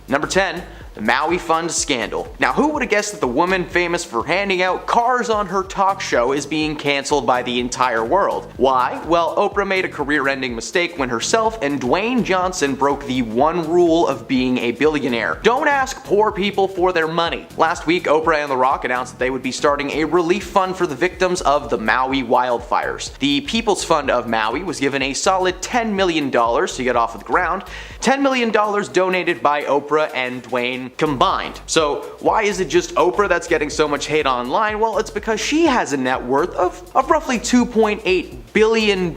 Number 10. The Maui Fund scandal. Now, who would have guessed that the woman famous for handing out cars on her talk show is being cancelled by the entire world? Why? Well, Oprah made a career-ending mistake when herself and Dwayne Johnson broke the one rule of being a billionaire. Don't ask poor people for their money. Last week, Oprah and The Rock announced that they would be starting a relief fund for the victims of the Maui wildfires. The People's Fund of Maui was given a solid $10 million to get off of the ground. $10 million donated by Oprah and Dwayne combined. So why is it just Oprah that's getting so much hate online? Well, it's because she has a net worth of roughly $2.8 billion.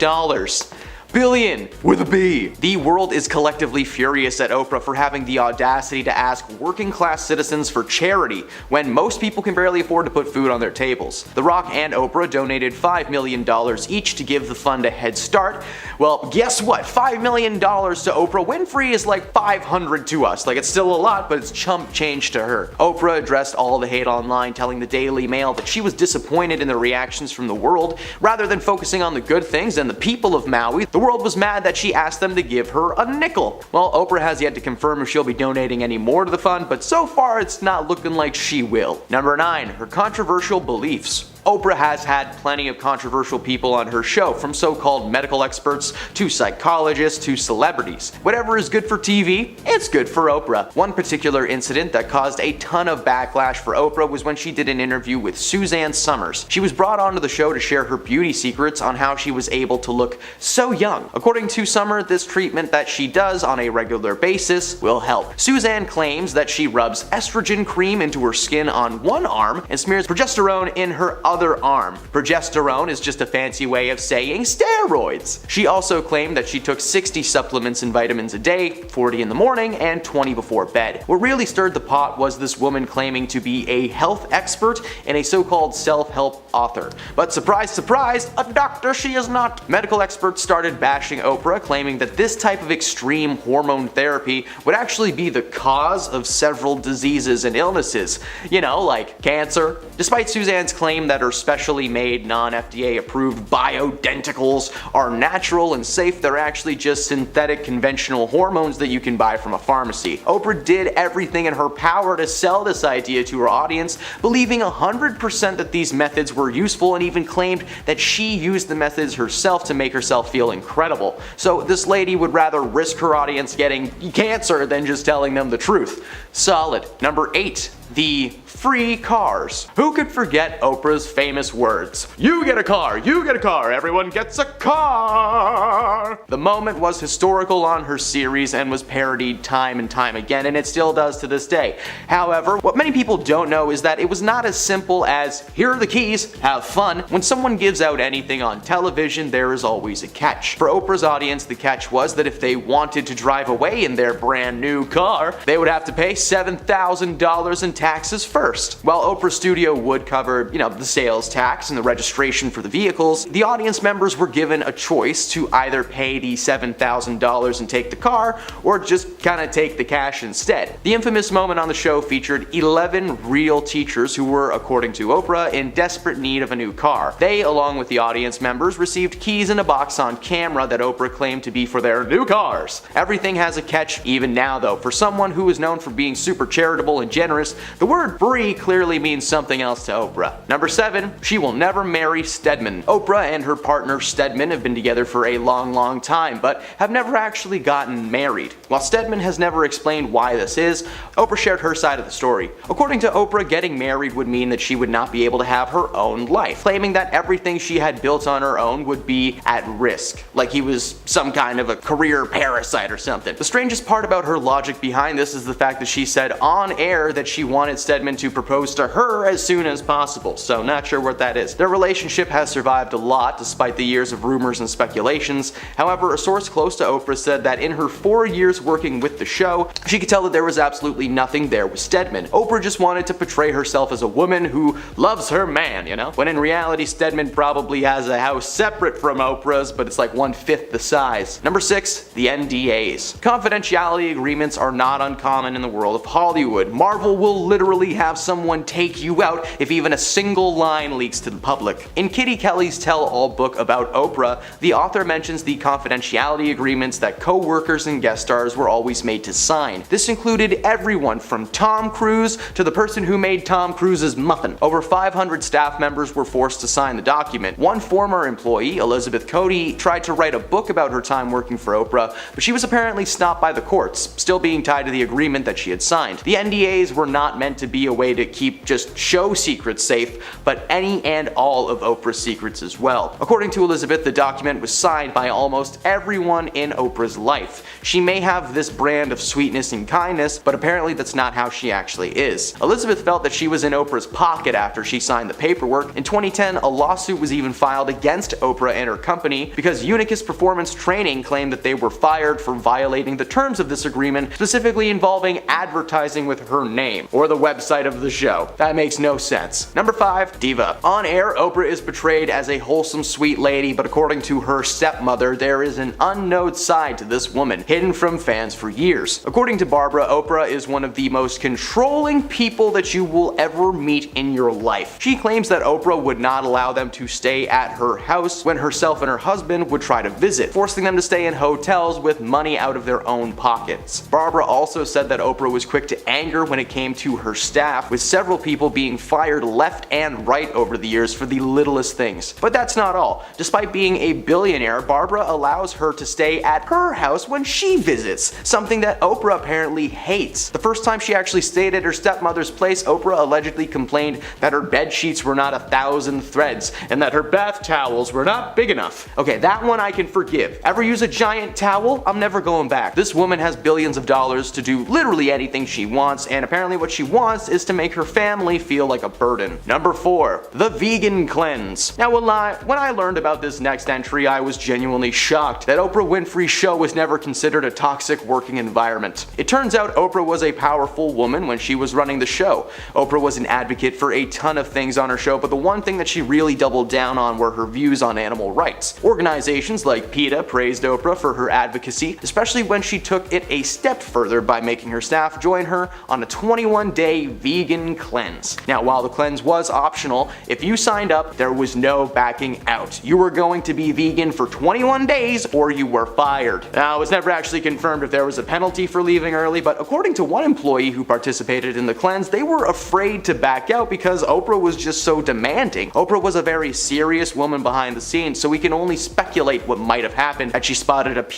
Billion with a B. The world is collectively furious at Oprah for having the audacity to ask working class citizens for charity when most people can barely afford to put food on their tables. The Rock and Oprah donated $5 million each to give the fund a head start. Well, guess what? $5 million to Oprah Winfrey is like $500 to us. Like, it's still a lot, but it's chump change to her. Oprah addressed all the hate online, telling the Daily Mail that she was disappointed in the reactions from the world rather than focusing on the good things and the people of Maui. The world was mad that she asked them to give her a nickel. Well, Oprah has yet to confirm if she'll be donating any more to the fund, but so far it's not looking like she will. Number 9. Her controversial beliefs. Oprah has had plenty of controversial people on her show, from so-called medical experts to psychologists to celebrities. Whatever is good for TV, it's good for Oprah. One particular incident that caused a ton of backlash for Oprah was when she did an interview with Suzanne Summers. She was brought onto the show to share her beauty secrets on how she was able to look so young. According to Summer, this treatment that she does on a regular basis will help. Suzanne claims that she rubs estrogen cream into her skin on one arm and smears progesterone in her other arm. Progesterone is just a fancy way of saying steroids. She also claimed that she took 60 supplements and vitamins a day, 40 in the morning and 20 before bed. What really stirred the pot was this woman claiming to be a health expert and a so-called self-help author. But surprise, surprise, a doctor she is not. Medical experts started bashing Oprah, claiming that this type of extreme hormone therapy would actually be the cause of several diseases and illnesses. You know, like cancer. Despite Suzanne's claim that her specially made, non-FDA approved bioidenticals are natural and safe, they're actually just synthetic conventional hormones that you can buy from a pharmacy. Oprah did everything in her power to sell this idea to her audience, believing 100% that these methods were useful, and even claimed that she used the methods herself to make herself feel incredible. So this lady would rather risk her audience getting cancer than just telling them the truth. Solid. Number 8. The free cars. Who could forget Oprah's famous words? You get a car, you get a car, everyone gets a car! The moment was historical on her series and was parodied time and time again, and it still does to this day. However, what many people don't know is that it was not as simple as, here are the keys, have fun. When someone gives out anything on television, there is always a catch. For Oprah's audience, the catch was that if they wanted to drive away in their brand new car, they would have to pay $7,000 in taxes first. While Oprah's studio would cover, the sales tax and the registration for the vehicles, the audience members were given a choice to either pay the $7,000 and take the car, or just kind of take the cash instead. The infamous moment on the show featured 11 real teachers who were, according to Oprah, in desperate need of a new car. They, along with the audience members, received keys in a box on camera that Oprah claimed to be for their new cars. Everything has a catch even now though. For someone who is known for being super charitable and generous, the word free clearly means something else to Oprah. Number 7. She will never marry Stedman. Oprah and her partner Stedman have been together for a long time, but have never actually gotten married. While Stedman has never explained why this is, Oprah shared her side of the story. According to Oprah, getting married would mean that she would not be able to have her own life, claiming that everything she had built on her own would be at risk, like he was some kind of a career parasite or something. The strangest part about her logic behind this is the fact that she said on air that she wanted Stedman to propose to her as soon as possible, so not sure what that is. Their relationship has survived a lot despite the years of rumors and speculations. However, a source close to Oprah said that in her 4 years working with the show, she could tell that there was absolutely nothing there with Stedman. Oprah just wanted to portray herself as a woman who loves her man, when in reality Stedman probably has a house separate from Oprah's, but it's like 1/5 the size. Number 6. The NDAs. Confidentiality agreements are not uncommon in the world of Hollywood. Marvel will literally have someone take you out if even a single line leaks to the public. In Kitty Kelly's tell-all book about Oprah, the author mentions the confidentiality agreements that co-workers and guest stars were always made to sign. This included everyone from Tom Cruise to the person who made Tom Cruise's muffin. Over 500 staff members were forced to sign the document. One former employee, Elizabeth Cody, tried to write a book about her time working for Oprah, but she was apparently stopped by the courts, still being tied to the agreement that she had signed. The NDAs were not meant to be a way to keep just show secrets safe, but any and all of Oprah's secrets as well. According to Elizabeth, the document was signed by almost everyone in Oprah's life. She may have this brand of sweetness and kindness, but apparently that's not how she actually is. Elizabeth felt that she was in Oprah's pocket after she signed the paperwork. In 2010, a lawsuit was even filed against Oprah and her company because Unicus Performance Training claimed that they were fired for violating the terms of this agreement, specifically involving advertising with her name, or the website of the show. That makes no sense. Number 5. Diva. On air, Oprah is portrayed as a wholesome, sweet lady, but according to her stepmother, there is an unknown side to this woman, hidden from fans for years. According to Barbara, Oprah is one of the most controlling people that you will ever meet in your life. She claims that Oprah would not allow them to stay at her house when herself and her husband would try to visit, forcing them to stay in hotels with money out of their own pockets. Barbara also said that Oprah was quick to anger when it came to her staff, with several people being fired left and right over the years for the littlest things. But that's not all. Despite being a billionaire, Barbara allows her to stay at her house when she visits, something that Oprah apparently hates. The first time she actually stayed at her stepmother's place, Oprah allegedly complained that her bed sheets were not 1,000 threads and that her bath towels were not big enough. Okay, that one I can forgive. Ever use a giant towel? I'm never going back. This woman has billions of dollars to do literally anything she wants, and apparently what she wants is to make her family feel like a burden. Number 4. The vegan cleanse. Now when I learned about this next entry, I was genuinely shocked that Oprah Winfrey's show was never considered a toxic working environment. It turns out Oprah was a powerful woman when she was running the show. Oprah was an advocate for a ton of things on her show, but the one thing that she really doubled down on were her views on animal rights. Organizations like PETA praised Oprah for her advocacy, especially when she took it a step further by making her staff join her on a 21-day vegan cleanse. Now, while the cleanse was optional, if you signed up, there was no backing out. You were going to be vegan for 21 days or you were fired. Now, it was never actually confirmed if there was a penalty for leaving early, but according to one employee who participated in the cleanse, they were afraid to back out because Oprah was just so demanding. Oprah was a very serious woman behind the scenes, so we can only speculate what might have happened had she spotted a PA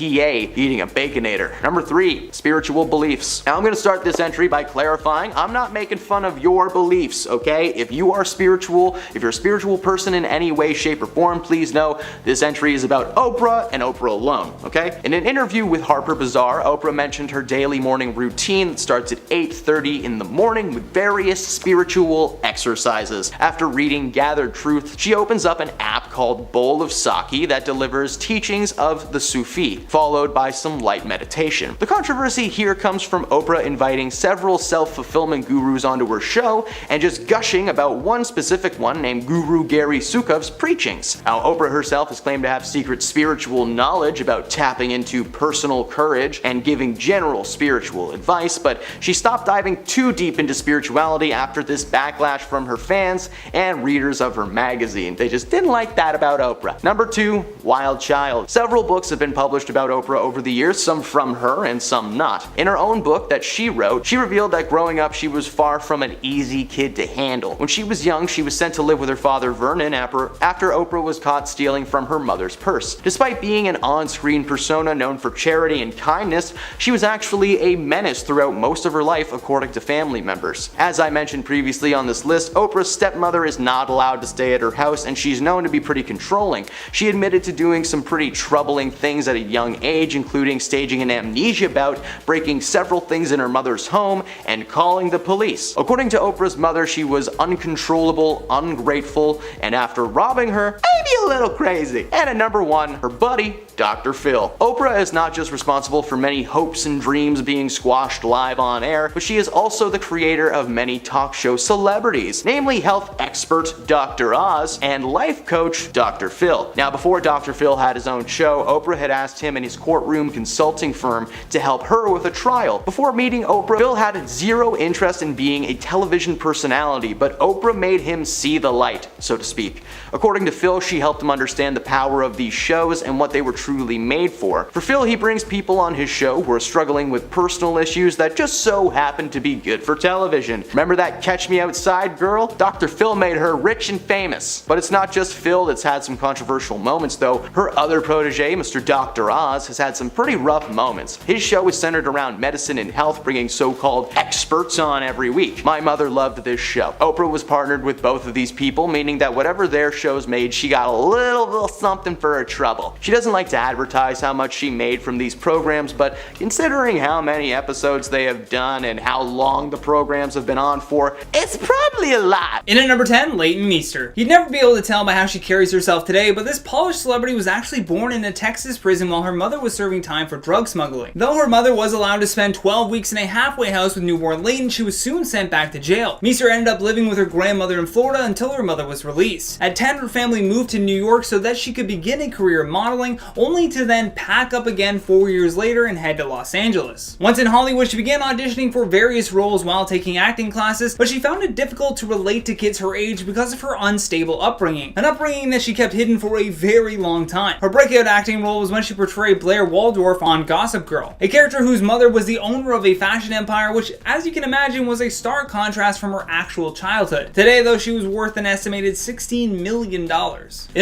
eating a Baconator. Number 3. Spiritual beliefs. Now I'm going to start this entry by clarifying I'm not making fun of your beliefs, okay? If you are spiritual, if you're a spiritual person in any way, shape, or form, please know this entry is about Oprah and Oprah alone, okay? In an interview with Harper Bazaar, Oprah mentioned her daily morning routine that starts at 8:30 in the morning with various spiritual exercises. After reading Gathered Truth, she opens up an app called Bowl of Sake that delivers teachings of the Sufi, followed by some light meditation. The controversy here comes from Oprah inviting several self-fulfillment gurus onto her show and just gushing about one specific one named Guru Gary Sukhav's preachings. Now, Oprah herself has claimed to have secret spiritual knowledge about tapping into personal courage and giving general spiritual advice, but she stopped diving too deep into spirituality after this backlash from her fans and readers of her magazine. They just didn't like that about Oprah. Number 2. Wild Child. Several books have been published about Oprah over the years, some from her and some not. In her own book that she wrote, she revealed that growing up she was far from an easy kid to handle. When she was young, she was sent to live with her father Vernon after Oprah was caught stealing from her mother's purse. Despite being an on-screen persona known for charity and kindness, she was actually a menace throughout most of her life according to family members. As I mentioned previously on this list, Oprah's stepmother is not allowed to stay at her house and she's known to be pretty controlling. She admitted to doing some pretty troubling things at a young age, including staging an amnesia bout, breaking several things in her mother's home, and calling the police. According to Oprah's mother, she was uncontrollable, ungrateful, and after robbing her, maybe a little crazy. And at number 1, her buddy, Dr. Phil. Oprah is not just responsible for many hopes and dreams being squashed live on air, but she is also the creator of many talk show celebrities, namely health expert Dr. Oz and life coach Dr. Phil. Now, before Dr. Phil had his own show, Oprah had asked him and his courtroom consulting firm to help her with a trial. Before meeting Oprah, Phil had zero interest in being a television personality, but Oprah made him see the light, so to speak. According to Phil, she helped him understand the power of these shows and what they were truly made for. For Phil, he brings people on his show who are struggling with personal issues that just so happen to be good for television. Remember that Catch Me Outside girl? Dr. Phil made her rich and famous. But it's not just Phil that's had some controversial moments though. Her other protege, Mr. Dr. Oz, has had some pretty rough moments. His show is centered around medicine and health, bringing so-called experts on every week. My mother loved this show. Oprah was partnered with both of these people, meaning that whatever their shows made, she got a little something for her trouble. She doesn't like to advertise how much she made from these programs, but considering how many episodes they have done and how long the programs have been on for, it's probably a lot. In at number 10, Leighton Meester. You'd never be able to tell by how she carries herself today, but this polished celebrity was actually born in a Texas prison while her mother was serving time for drug smuggling. Though her mother was allowed to spend 12 weeks in a halfway house with newborn Leighton, she was soon sent back to jail. Meester ended up living with her grandmother in Florida until her mother was released. At 10, her family moved to New York so that she could begin a career in modeling, only to then pack up again 4 years later and head to Los Angeles. Once in Hollywood, she began auditioning for various roles while taking acting classes, but she found it difficult to relate to kids her age because of her unstable upbringing, an upbringing that she kept hidden for a very long time. Her breakout acting role was when she portrayed Blair Waldorf on Gossip Girl, a character whose mother was the owner of a fashion empire, which, as you can imagine, was a stark contrast from her actual childhood. Today, though, she was worth an estimated $16 million. In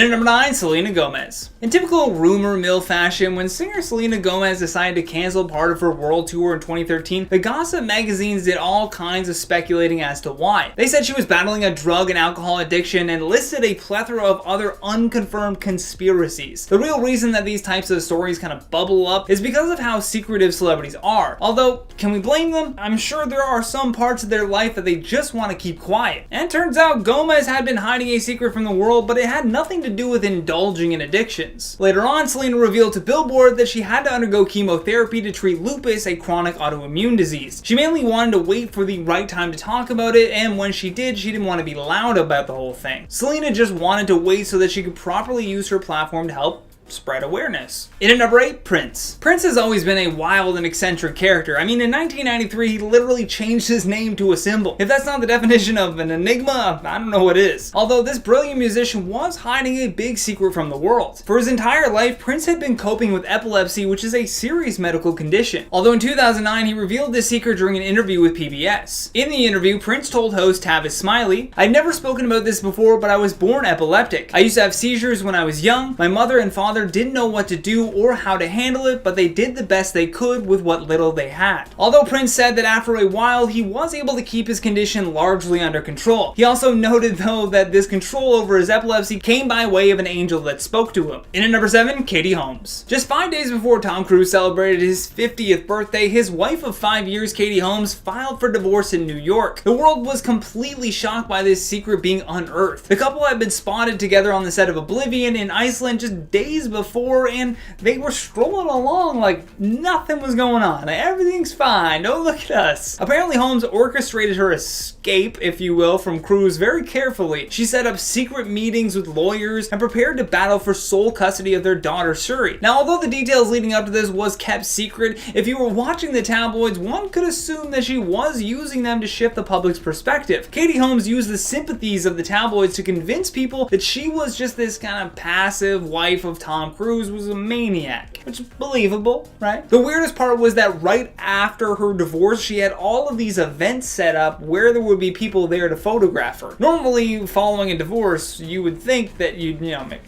at number 9, Selena Gomez. In typical rumor mill fashion, when singer Selena Gomez decided to cancel part of her world tour in 2013, the gossip magazines did all kinds of speculating as to why. They said she was battling a drug and alcohol addiction and listed a plethora of other unconfirmed conspiracies. The real reason that these types of stories kind of bubble up is because of how secretive celebrities are. Although, can we blame them? I'm sure there are some parts of their life that they just want to keep quiet. And it turns out Gomez had been hiding a secret from the world, but it had nothing to do with indulging in addictions. Later on, Selena revealed to Billboard that she had to undergo chemotherapy to treat lupus, a chronic autoimmune disease. She mainly wanted to wait for the right time to talk about it, and when she did, she didn't want to be loud about the whole thing. Selena just wanted to wait so that she could properly use her platform to help spread awareness. In at number 8, Prince. Prince has always been a wild and eccentric character. I mean, in 1993, he literally changed his name to a symbol. If that's not the definition of an enigma, I don't know what is. Although this brilliant musician was hiding a big secret from the world. For his entire life, Prince had been coping with epilepsy, which is a serious medical condition. Although in 2009, he revealed this secret during an interview with PBS. In the interview, Prince told host Tavis Smiley, "I'd never spoken about this before, but I was born epileptic. I used to have seizures when I was young. My mother and father didn't know what to do or how to handle it, but they did the best they could with what little they had." Although Prince said that after a while he was able to keep his condition largely under control. He also noted though that this control over his epilepsy came by way of an angel that spoke to him. In at number 7, Katie Holmes. Just 5 days before Tom Cruise celebrated his 50th birthday, his wife of 5 years, Katie Holmes, filed for divorce in New York. The world was completely shocked by this secret being unearthed. The couple had been spotted together on the set of Oblivion in Iceland just days before, and they were strolling along like nothing was going on. Like, everything's fine, don't look at us. Apparently Holmes orchestrated her escape, if you will, from Cruise very carefully. She set up secret meetings with lawyers and prepared to battle for sole custody of their daughter Shuri. Now, although the details leading up to this was kept secret, if you were watching the tabloids, one could assume that she was using them to shift the public's perspective. Katie Holmes used the sympathies of the tabloids to convince people that she was just this kind of passive wife of Tom Cruise was a maniac, which is believable, right? The weirdest part was that right after her divorce, she had all of these events set up where there would be people there to photograph her. Normally, following a divorce, you would think that you'd,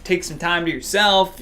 take some time to yourself,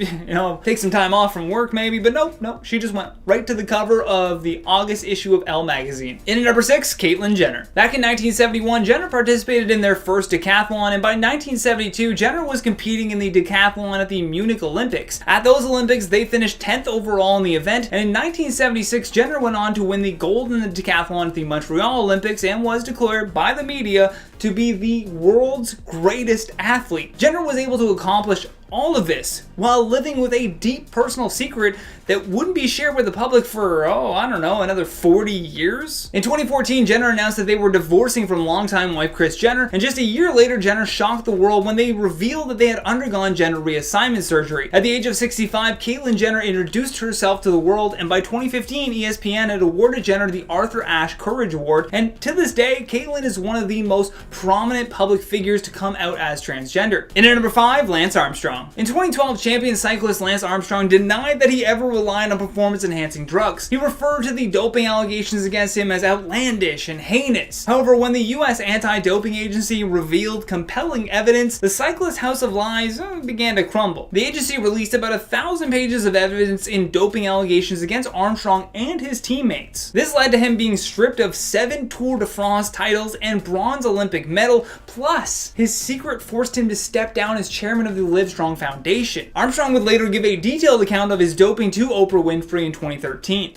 take some time off from work maybe, but nope, she just went right to the cover of the August issue of Elle magazine. In at number 6, Caitlyn Jenner. Back in 1971, Jenner participated in their first decathlon, and by 1972, Jenner was competing in the decathlon at the Munich Olympics. At those Olympics, they finished 10th overall in the event, and in 1976, Jenner went on to win the gold in the decathlon at the Montreal Olympics and was declared by the media to be the world's greatest athlete. Jenner was able to accomplish All of this while living with a deep personal secret that wouldn't be shared with the public for, another 40 years? In 2014, Jenner announced that they were divorcing from longtime wife Kris Jenner, and just a year later, Jenner shocked the world when they revealed that they had undergone gender reassignment surgery. At the age of 65, Caitlyn Jenner introduced herself to the world, and by 2015, ESPN had awarded Jenner the Arthur Ashe Courage Award, and to this day, Caitlyn is one of the most prominent public figures to come out as transgender. In at number 5, Lance Armstrong. In 2012, champion cyclist Lance Armstrong denied that he ever relied on performance-enhancing drugs. He referred to the doping allegations against him as outlandish and heinous. However, when the US Anti-Doping Agency revealed compelling evidence, the cyclist's house of lies began to crumble. The agency released about 1,000 pages of evidence in doping allegations against Armstrong and his teammates. This led to him being stripped of 7 Tour de France titles and bronze Olympic medal, plus his secret forced him to step down as chairman of the Livestrong Foundation. Armstrong would later give a detailed account of his doping to Oprah Winfrey in 2013.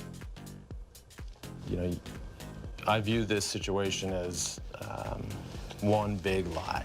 I view this situation as one big lie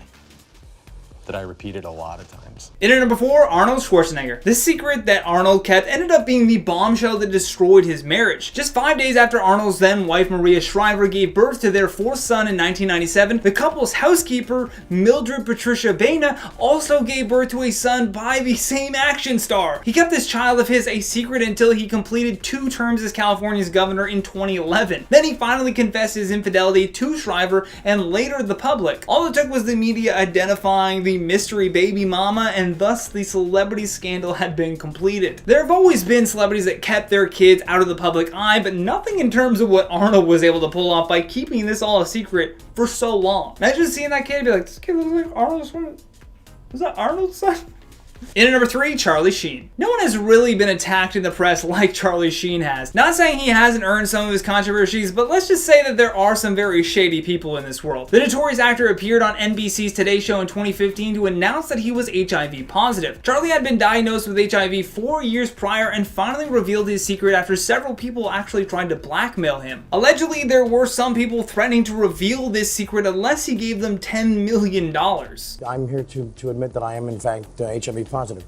that I repeated a lot of times. In at number 4, Arnold Schwarzenegger. This secret that Arnold kept ended up being the bombshell that destroyed his marriage. Just 5 days after Arnold's then wife Maria Shriver gave birth to their 4th son in 1997, the couple's housekeeper, Mildred Patricia Baina, also gave birth to a son by the same action star. He kept this child of his a secret until he completed 2 terms as California's governor in 2011. Then he finally confessed his infidelity to Shriver and later the public. All it took was the media identifying the mystery baby mama, and thus the celebrity scandal had been completed. There have always been celebrities that kept their kids out of the public eye, but nothing in terms of what Arnold was able to pull off by keeping this all a secret for so long. Imagine seeing that kid and be like, this kid looks like Arnold's son. Was that Arnold's son? In at number 3, Charlie Sheen. No one has really been attacked in the press like Charlie Sheen has. Not saying he hasn't earned some of his controversies, but let's just say that there are some very shady people in this world. The notorious actor appeared on NBC's Today Show in 2015 to announce that he was HIV positive. Charlie had been diagnosed with HIV 4 years prior and finally revealed his secret after several people actually tried to blackmail him. Allegedly, there were some people threatening to reveal this secret unless he gave them $10 million. I'm here to admit that I am in fact HIV positive.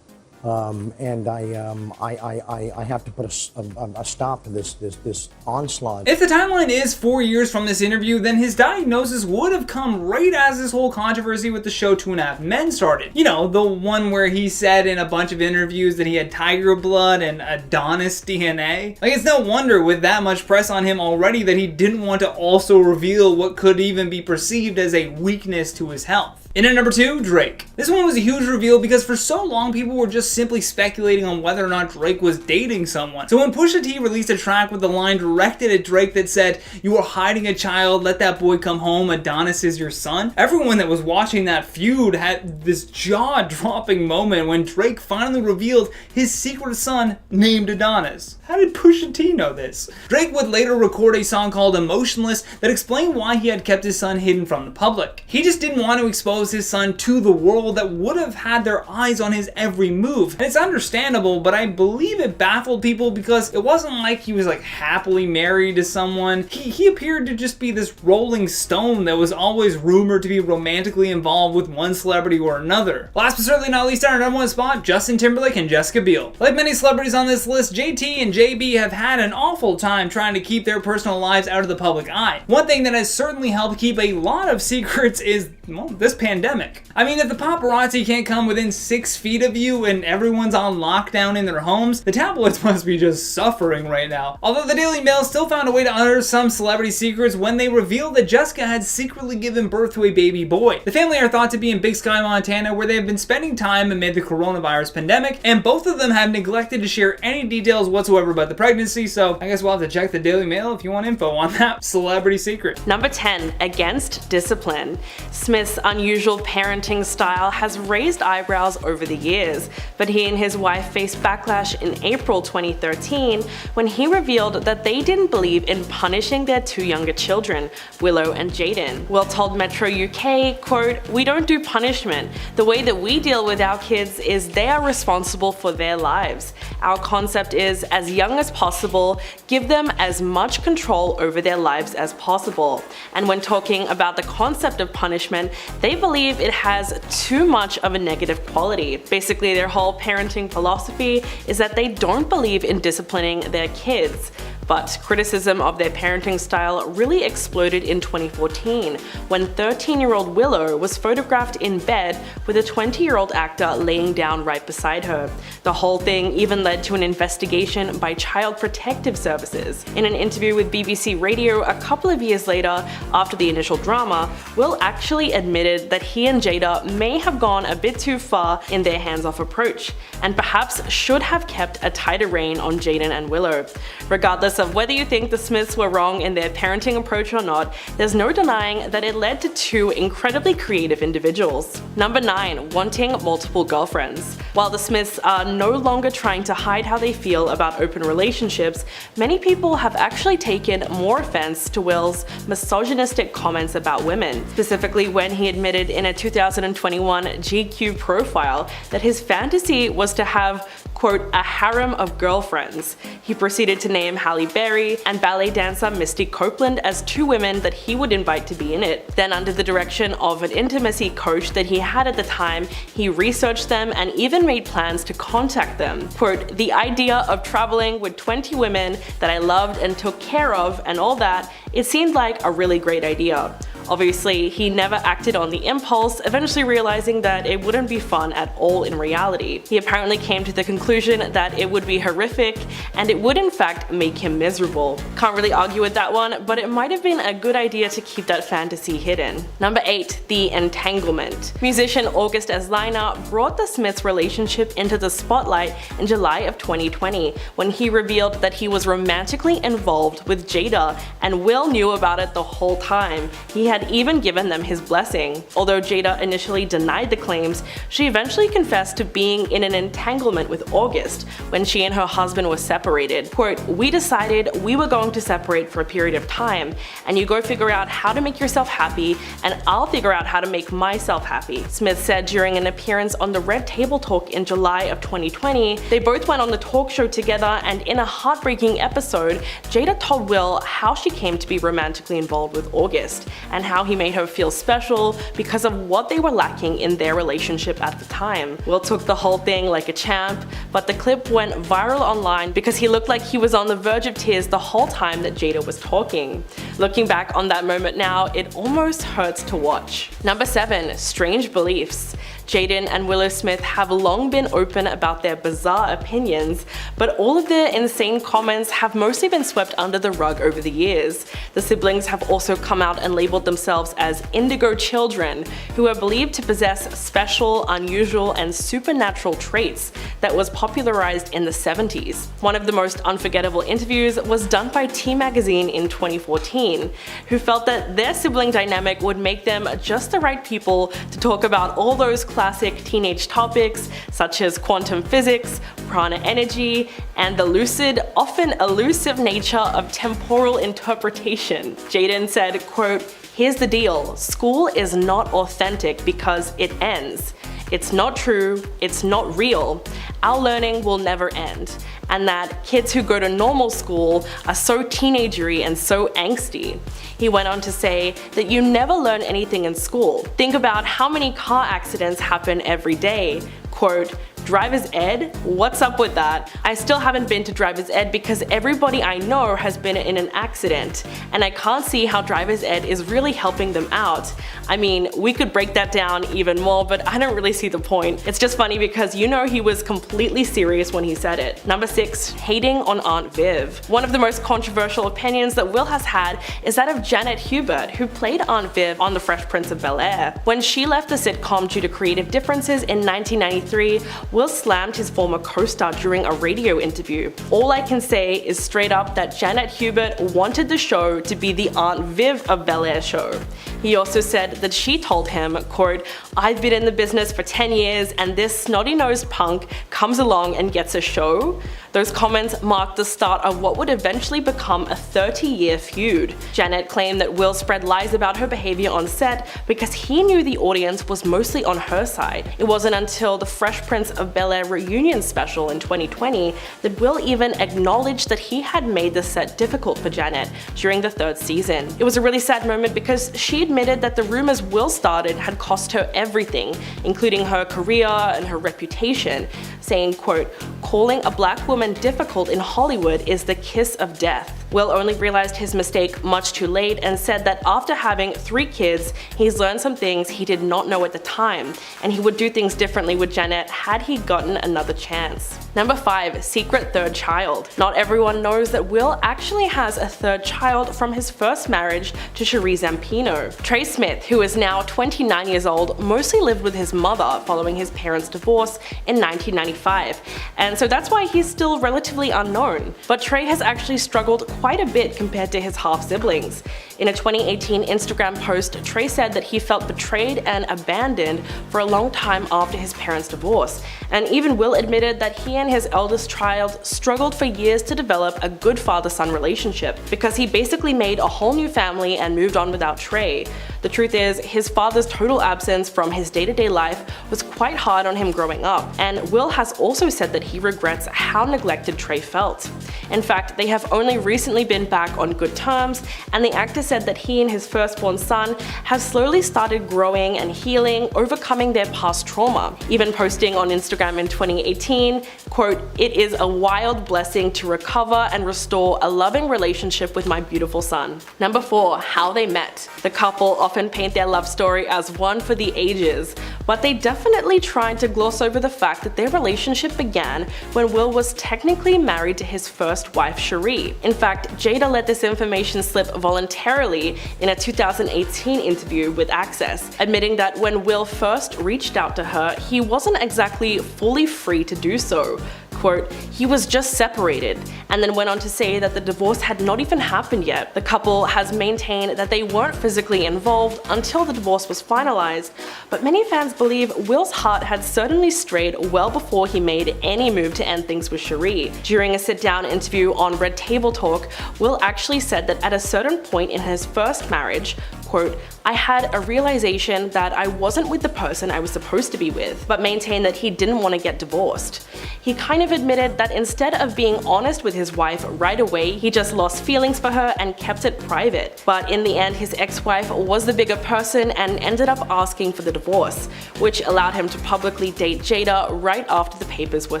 And I have to put a stop to this onslaught. If the timeline is 4 years from this interview, then his diagnosis would have come right as this whole controversy with the show 2.5 Men started. You know, the one where he said in a bunch of interviews that he had tiger blood and Adonis DNA. Like, it's no wonder with that much press on him already that he didn't want to also reveal what could even be perceived as a weakness to his health. In at number 2, Drake. This one was a huge reveal because for so long people were just simply speculating on whether or not Drake was dating someone. So when Pusha T released a track with the line directed at Drake that said, "You are hiding a child, let that boy come home, Adonis is your son," everyone that was watching that feud had this jaw-dropping moment when Drake finally revealed his secret son named Adonis. How did Pusha T know this? Drake would later record a song called Emotionless that explained why he had kept his son hidden from the public. He just didn't want to expose his son to the world that would have had their eyes on his every move. And it's understandable, but I believe it baffled people because it wasn't like he was like happily married to someone. He appeared to just be this rolling stone that was always rumored to be romantically involved with one celebrity or another. Last but certainly not least, on our number 1 spot, Justin Timberlake and Jessica Biel. Like many celebrities on this list, JT and JB have had an awful time trying to keep their personal lives out of the public eye. One thing that has certainly helped keep a lot of secrets is, well, this pandemic. I mean, if the paparazzi can't come within 6 feet of you and everyone's on lockdown in their homes, the tabloids must be just suffering right now. Although the Daily Mail still found a way to unearth some celebrity secrets when they revealed that Jessica had secretly given birth to a baby boy. The family are thought to be in Big Sky, Montana, where they have been spending time amid the coronavirus pandemic, and both of them have neglected to share any details whatsoever about the pregnancy, so I guess we'll have to check the Daily Mail if you want info on that celebrity secret. Number 10, against discipline. Smith's unusual parenting style has raised eyebrows over the years, but he and his wife faced backlash in April 2013 when he revealed that they didn't believe in punishing their 2 younger children, Willow and Jaden. Will told Metro UK, quote, "We don't do punishment. The way that we deal with our kids is they are responsible for their lives. Our concept is, as young as possible, give them as much control over their lives as possible." And when talking about the concept of punishment, they believe believe it has too much of a negative quality. Basically, their whole parenting philosophy is that they don't believe in disciplining their kids. But criticism of their parenting style really exploded in 2014 when 13-year-old Willow was photographed in bed with a 20-year-old actor laying down right beside her. The whole thing even led to an investigation by Child Protective Services. In an interview with BBC Radio a couple of years later, after the initial drama, Will actually admitted that he and Jada may have gone a bit too far in their hands-off approach, and perhaps should have kept a tighter rein on Jaden and Willow. Regardless of whether you think the Smiths were wrong in their parenting approach or not, there's no denying that it led to two incredibly creative individuals. Number 9. Wanting multiple girlfriends. While the Smiths are no longer trying to hide how they feel about open relationships, many people have actually taken more offense to Will's misogynistic comments about women, specifically when he admitted in a 2021 GQ profile that his fantasy was to have, quote, a harem of girlfriends. He proceeded to name Halle Berry and ballet dancer Misty Copeland as two women that he would invite to be in it. Then, under the direction of an intimacy coach that he had at the time, he researched them and even made plans to contact them. Quote, the idea of traveling with 20 women that I loved and took care of and all that, it seemed like a really great idea. Obviously, he never acted on the impulse, eventually realizing that it wouldn't be fun at all in reality. He apparently came to the conclusion that it would be horrific and it would in fact make him miserable. Can't really argue with that one, but it might have been a good idea to keep that fantasy hidden. Number 8. The entanglement. Musician August Alsina brought the Smiths' relationship into the spotlight in July of 2020 when he revealed that he was romantically involved with Jada, and Will knew about it the whole time. He had even given them his blessing. Although Jada initially denied the claims, she eventually confessed to being in an entanglement with August when she and her husband were separated. Quote, we decided we were going to separate for a period of time, and you go figure out how to make yourself happy, and I'll figure out how to make myself happy, Smith said during an appearance on the Red Table Talk in July of 2020. They both went on the talk show together, and in a heartbreaking episode, Jada told Will how she came to be romantically involved with August, and how he made her feel special because of what they were lacking in their relationship at the time. Will took the whole thing like a champ, but the clip went viral online because he looked like he was on the verge of tears the whole time that Jada was talking. Looking back on that moment now, it almost hurts to watch. Number 7. Strange beliefs. Jaden and Willow Smith have long been open about their bizarre opinions, but all of their insane comments have mostly been swept under the rug over the years. The siblings have also come out and labeled themselves as indigo children, who are believed to possess special, unusual, and supernatural traits that was popularized in the 70s. One of the most unforgettable interviews was done by T Magazine in 2014, who felt that their sibling dynamic would make them just the right people to talk about all those classic teenage topics such as quantum physics, prana energy, and the lucid, often elusive nature of temporal interpretation. Jaden said, quote, here's the deal, school is not authentic because it ends. It's not true, it's not real. Our learning will never end. And that kids who go to normal school are so teenagery and so angsty. He went on to say that you never learn anything in school. Think about how many car accidents happen every day. Quote, driver's ed? What's up with that? I still haven't been to driver's ed because everybody I know has been in an accident, and I can't see how driver's ed is really helping them out. I mean, we could break that down even more, but I don't really see the point. It's just funny because you know he was completely serious when he said it. Number 6, hating on Aunt Viv. One of the most controversial opinions that Will has had is that of Janet Hubert, who played Aunt Viv on The Fresh Prince of Bel-Air. When she left the sitcom due to creative differences in 1993, Will slammed his former co-star during a radio interview. All I can say is straight up that Janet Hubert wanted the show to be the Aunt Viv of Bel-Air show. He also said that she told him, quote, I've been in the business for 10 years and this snotty-nosed punk comes along and gets a show. Those comments marked the start of what would eventually become a 30-year feud. Janet claimed that Will spread lies about her behavior on set because he knew the audience was mostly on her side. It wasn't until the Fresh Prince of Bel-Air reunion special in 2020 that Will even acknowledged that he had made the set difficult for Janet during the 3rd season. It was a really sad moment because she admitted that the rumors Will started had cost her everything, including her career and her reputation, saying, quote, "Calling a black woman difficult in Hollywood is the kiss of death." Will only realized his mistake much too late and said that after having 3 kids, he's learned some things he did not know at the time, and he would do things differently with Janet had he gotten another chance. Number 5. Secret third child. Not everyone knows that Will actually has a third child from his first marriage to Cherie Zampino. Trey Smith, who is now 29 years old, mostly lived with his mother following his parents' divorce in 1995, and so that's why he's still relatively unknown. But Trey has actually struggled quite a bit compared to his half-siblings. In a 2018 Instagram post, Trey said that he felt betrayed and abandoned for a long time after his parents' divorce, and even Will admitted that he and his eldest child struggled for years to develop a good father-son relationship because he basically made a whole new family and moved on without Trey. The truth is, his father's total absence from his day-to-day life was quite hard on him growing up, and Will has also said that he regrets how neglected Trey felt. In fact, they have only recently been back on good terms, and the actor said that he and his firstborn son have slowly started growing and healing, overcoming their past trauma, even posting on Instagram in 2018, quote, "It is a wild blessing to recover and restore a loving relationship with my beautiful son." Number 4. How they met. The couple often paint their love story as one for the ages, but they definitely tried to gloss over the fact that their relationship began when Will was technically married to his first wife, Cherie. In fact, Jada let this information slip voluntarily in a 2018 interview with Access, admitting that when Will first reached out to her, he wasn't exactly fully free to do so. Quote, "He was just separated," and then went on to say that the divorce had not even happened yet. The couple has maintained that they weren't physically involved until the divorce was finalized, but many fans believe Will's heart had certainly strayed well before he made any move to end things with Cherie. During a sit-down interview on Red Table Talk, Will actually said that at a certain point in his first marriage, quote, "I had a realization that I wasn't with the person I was supposed to be with," but maintained that he didn't want to get divorced. He kind of admitted that instead of being honest with his wife right away, he just lost feelings for her and kept it private. But in the end, his ex-wife was the bigger person and ended up asking for the divorce, which allowed him to publicly date Jada right after the papers were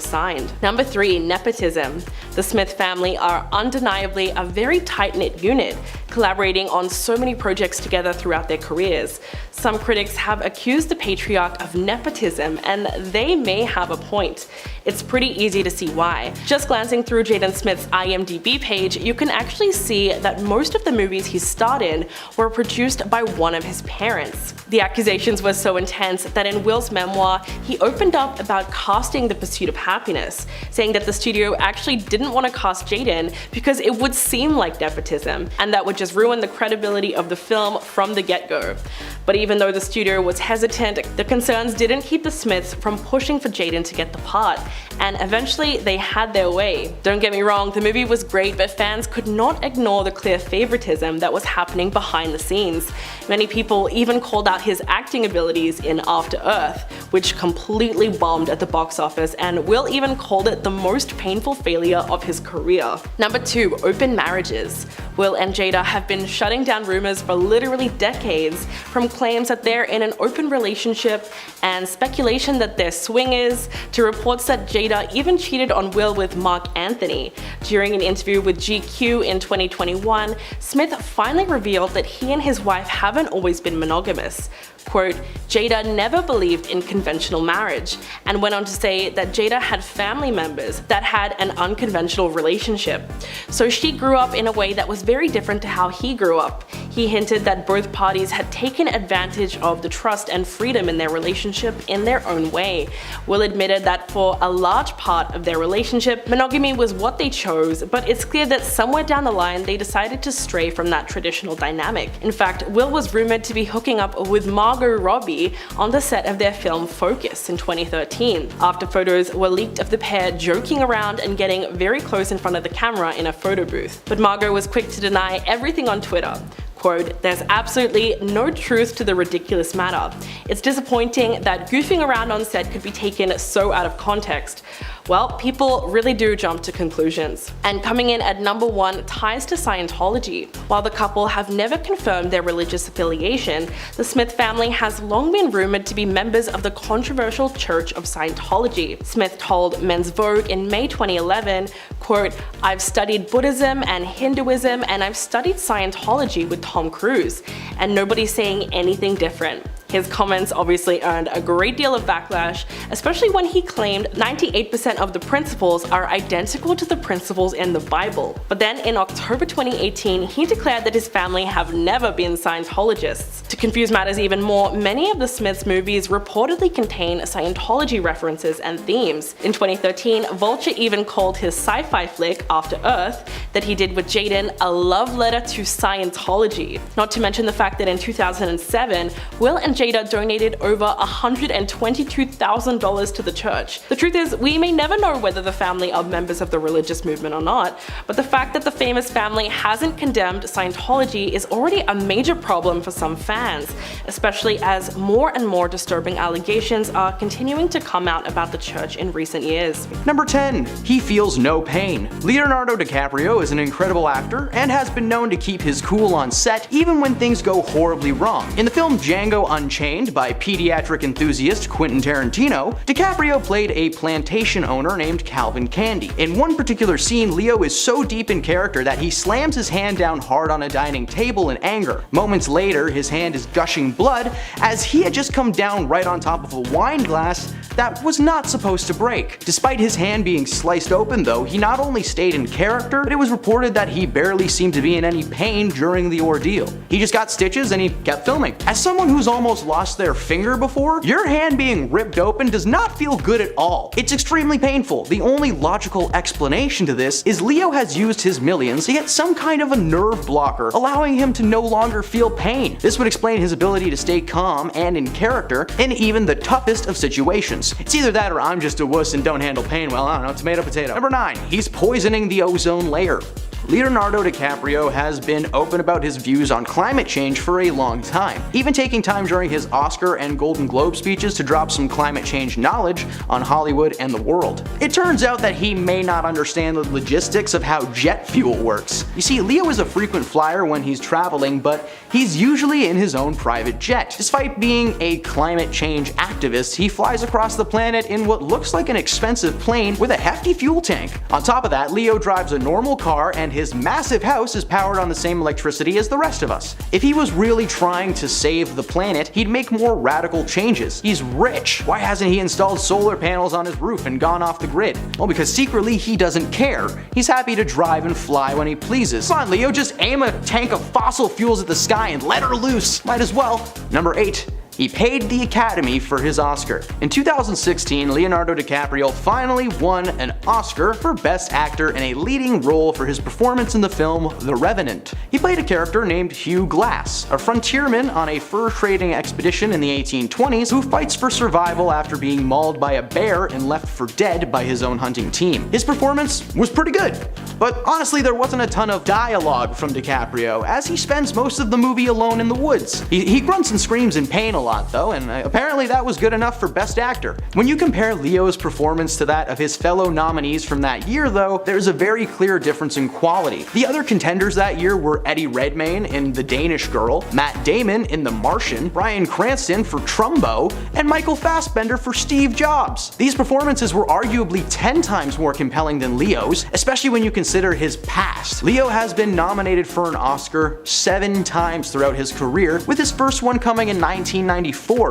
signed. Number 3. Nepotism. The Smith family are undeniably a very tight-knit unit, collaborating on so many projects together throughout their careers. Some critics have accused the patriarch of nepotism, and they may have a point. It's pretty easy to see why. Just glancing through Jaden Smith's IMDb page, you can actually see that most of the movies he starred in were produced by one of his parents. The accusations were so intense that in Will's memoir, he opened up about casting The Pursuit of Happiness, saying that the studio actually didn't want to cast Jaden because it would seem like nepotism, and that would just ruin the credibility of the film from the get-go. But even though the studio was hesitant, the concerns didn't keep the Smiths from pushing for Jaden to get the part, and eventually they had their way. Don't get me wrong, the movie was great, but fans could not ignore the clear favoritism that was happening behind the scenes. Many people even called out his acting abilities in After Earth, which completely bombed at the box office, and Will even called it the most painful failure of his career. Number 2. Open marriages. Will and Jada have been shutting down rumors for literally decades, from claims that they're in an open relationship and speculation that they're swingers, to reports that Jada even cheated on Will with Mark Anthony. During an interview with GQ in 2021, Smith finally revealed that he and his wife haven't always been monogamous. Quote, "Jada never believed in conventional marriage," and went on to say that Jada had family members that had an unconventional relationship. So she grew up in a way that was very different to how he grew up. He hinted that both parties had taken advantage of the trust and freedom in their relationship in their own way. Will admitted that for a large part of their relationship, monogamy was what they chose, but it's clear that somewhere down the line they decided to stray from that traditional dynamic. In fact, Will was rumored to be hooking up with Margot Robbie on the set of their film Focus in 2013, after photos were leaked of the pair joking around and getting very close in front of the camera in a photo booth. But Margot was quick to deny everything on Twitter. Quote, "There's absolutely no truth to the ridiculous matter. It's disappointing that goofing around on set could be taken so out of context. Well, people really do jump to conclusions. And coming in at number 1, ties to Scientology. While the couple have never confirmed their religious affiliation, the Smith family has long been rumored to be members of the controversial Church of Scientology. Smith told Men's Vogue in May 2011, quote, "I've studied Buddhism and Hinduism and I've studied Scientology with Tom Cruise, and nobody's saying anything different." His comments obviously earned a great deal of backlash, especially when he claimed 98% of the principles are identical to the principles in the Bible. But then in October 2018, he declared that his family have never been Scientologists. To confuse matters even more, many of the Smiths' movies reportedly contain Scientology references and themes. In 2013, Vulture even called his sci-fi flick, After Earth, that he did with Jaden a love letter to Scientology. Not to mention the fact that in 2007, Will and Jada donated over $122,000 to the church. The truth is, we may never know whether the family are members of the religious movement or not, but the fact that the famous family hasn't condemned Scientology is already a major problem for some fans, especially as more and more disturbing allegations are continuing to come out about the church in recent years. Number 10. He feels no pain. Leonardo DiCaprio is an incredible actor and has been known to keep his cool on set even when things go horribly wrong. In the film Django Unchained by pediatric enthusiast Quentin Tarantino, DiCaprio played a plantation owner named Calvin Candy. In one particular scene, Leo is so deep in character that he slams his hand down hard on a dining table in anger. Moments later, his hand is gushing blood as he had just come down right on top of a wine glass that was not supposed to break. Despite his hand being sliced open though, he not only stayed in character, but it was reported that he barely seemed to be in any pain during the ordeal. He just got stitches and he kept filming. As someone who's almost lost their finger before, your hand being ripped open does not feel good at all. It's extremely painful. The only logical explanation to this is Leo has used his millions to get some kind of a nerve blocker, allowing him to no longer feel pain. This would explain his ability to stay calm and in character in even the toughest of situations. It's either that or I'm just a wuss and don't handle pain well, I don't know, tomato potato. Number 9. He's poisoning the ozone layer. Leonardo DiCaprio has been open about his views on climate change for a long time, even taking time during his Oscar and Golden Globe speeches to drop some climate change knowledge on Hollywood and the world. It turns out that he may not understand the logistics of how jet fuel works. You see, Leo is a frequent flyer when he's traveling, but he's usually in his own private jet. Despite being a climate change activist, he flies across the planet in what looks like an expensive plane with a hefty fuel tank. On top of that, Leo drives a normal car and his massive house is powered on the same electricity as the rest of us. If he was really trying to save the planet, he'd make more radical changes. He's rich. Why hasn't he installed solar panels on his roof and gone off the grid? Well, because secretly he doesn't care. He's happy to drive and fly when he pleases. Come on, Leo, just aim a tank of fossil fuels at the sky and let her loose. Might as well. Number 8. He paid the Academy for his Oscar. In 2016, Leonardo DiCaprio finally won an Oscar for Best Actor in a leading role for his performance in the film The Revenant. He played a character named Hugh Glass, a frontierman on a fur trading expedition in the 1820s who fights for survival after being mauled by a bear and left for dead by his own hunting team. His performance was pretty good, but honestly there wasn't a ton of dialogue from DiCaprio, as he spends most of the movie alone in the woods. He grunts and screams in pain a lot though, and apparently that was good enough for Best Actor. When you compare Leo's performance to that of his fellow nominees from that year though, there's a very clear difference in quality. The other contenders that year were Eddie Redmayne in The Danish Girl, Matt Damon in The Martian, Bryan Cranston for Trumbo, and Michael Fassbender for Steve Jobs. These performances were arguably 10 times more compelling than Leo's, especially when you consider his past. Leo has been nominated for an Oscar 7 times throughout his career, with his first one coming in 1994